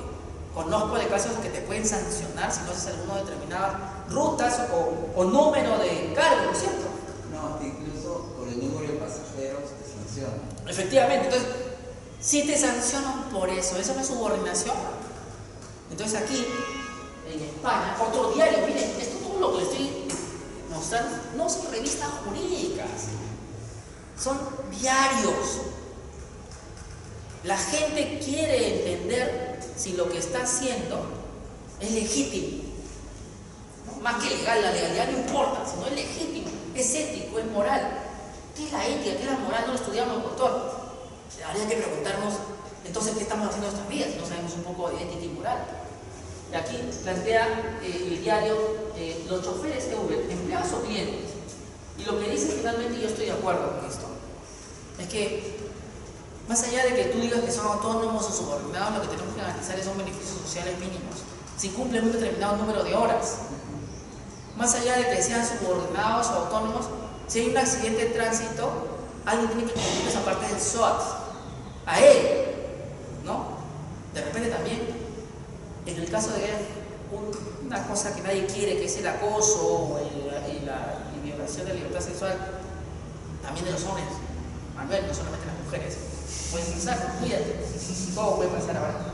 conozco de casos que te pueden sancionar si no haces alguna determinadas rutas o número de cargo, ¿no es cierto? No, incluso por el número de pasajeros te sancionan. Efectivamente, entonces, si te sancionan por eso no es subordinación. Entonces aquí, en España, otro diario, miren, esto todo lo que les estoy mostrando no son revistas jurídicas, son diarios. La gente quiere entender si lo que está haciendo es legítimo, ¿no? Más que legal, la legalidad no importa, sino es legítimo, es ético, es moral. ¿Qué es la ética? ¿Qué es la moral? No lo estudiamos, doctor. Habría que preguntarnos, entonces, ¿qué estamos haciendo en nuestras vidas? Si no sabemos un poco de ética y moral. Y aquí plantea el diario los choferes de Uber, empleados o clientes. Y lo que dice finalmente, yo estoy de acuerdo con esto, es que más allá de que tú digas que son autónomos o subordinados, lo que tenemos que analizar son beneficios sociales mínimos, si cumplen un determinado número de horas. Más allá de que sean subordinados o autónomos, si hay un accidente de tránsito, alguien tiene que cumplir esa parte del SOAT, a él, ¿no? De repente también, en el caso de una cosa que nadie quiere, que es el acoso y la violación de la libertad sexual, también de los hombres, Manuel, no solamente las mujeres, pueden pasar, cuídate, todo puede pasar ahora.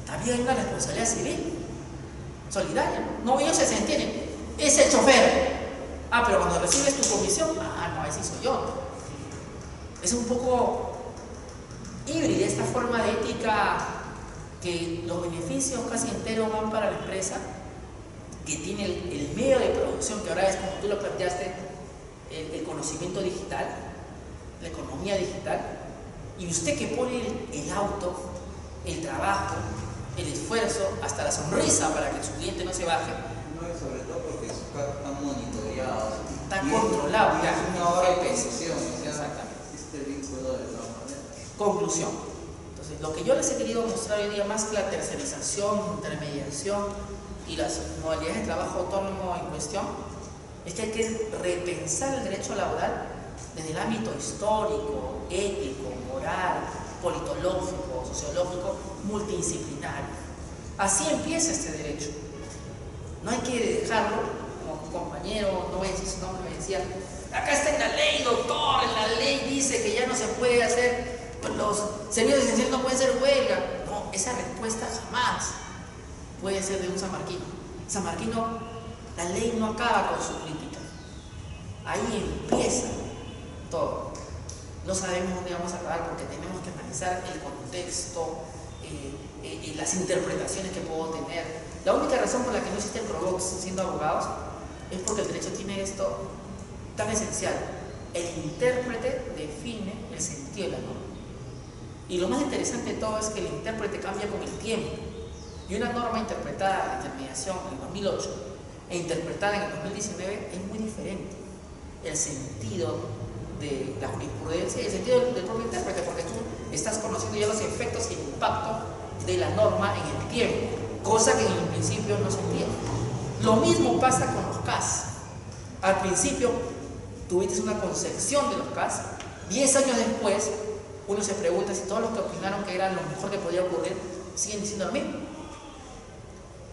También hay una responsabilidad civil, solidaria, ¿no? Ellos se entienden, es el chofer. Pero cuando recibes tu comisión, no, ese soy yo. Es un poco híbrida esta forma de ética, que los beneficios casi enteros van para la empresa, que tiene el medio de producción, que ahora es, como tú lo planteaste, el conocimiento digital, la economía digital, y usted que pone el auto, el trabajo, el esfuerzo, hasta la sonrisa para que su cliente no se baje. No, y sobre todo porque sus carros están monitoreados. Está controlado, ya. Es una hora de producción, Exactamente. Existe el vínculo de todas maneras. Conclusión. Entonces, lo que yo les he querido mostrar hoy día, más que la tercerización, intermediación y las modalidades de trabajo autónomo en cuestión, es que hay que repensar el derecho laboral desde el ámbito histórico, ético, moral, politológico, sociológico, multidisciplinario. Así empieza este derecho. No hay que dejarlo, como un compañero, no voy a decir su nombre, me decía, acá está en la ley, doctor, en la ley dice que ya no se puede hacer, los servicios esenciales no pueden ser huelga. No, esa respuesta jamás puede ser de un sanmarquino. Sanmarquino, la ley no acaba con su crítica. Ahí empieza todo. No sabemos dónde vamos a acabar porque tenemos que analizar el contexto, las interpretaciones que puedo tener. La única razón por la que no existen robots siendo abogados es porque el derecho tiene esto tan esencial. El intérprete define el sentido de la norma. Y lo más interesante de todo es que el intérprete cambia con el tiempo. Y una norma interpretada de intermediación en el 2008 e interpretada en el 2019 es muy diferente. El sentido de la jurisprudencia y el sentido del propio intérprete, porque tú estás conociendo ya los efectos y el impacto de la norma en el tiempo, cosa que en el principio no se entiende. Lo mismo pasa con los CAS. Al principio tuviste una concepción de los CAS, 10 años después uno se pregunta si todos los que opinaron que era lo mejor que podía ocurrir siguen diciendo lo mismo.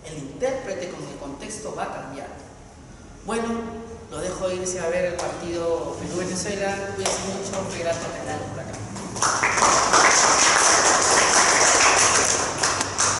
El intérprete con el contexto va a cambiar. Bueno, lo dejo irse a ver el partido Perú-Venezuela. Cuídense mucho, fue grato tenerlo por acá.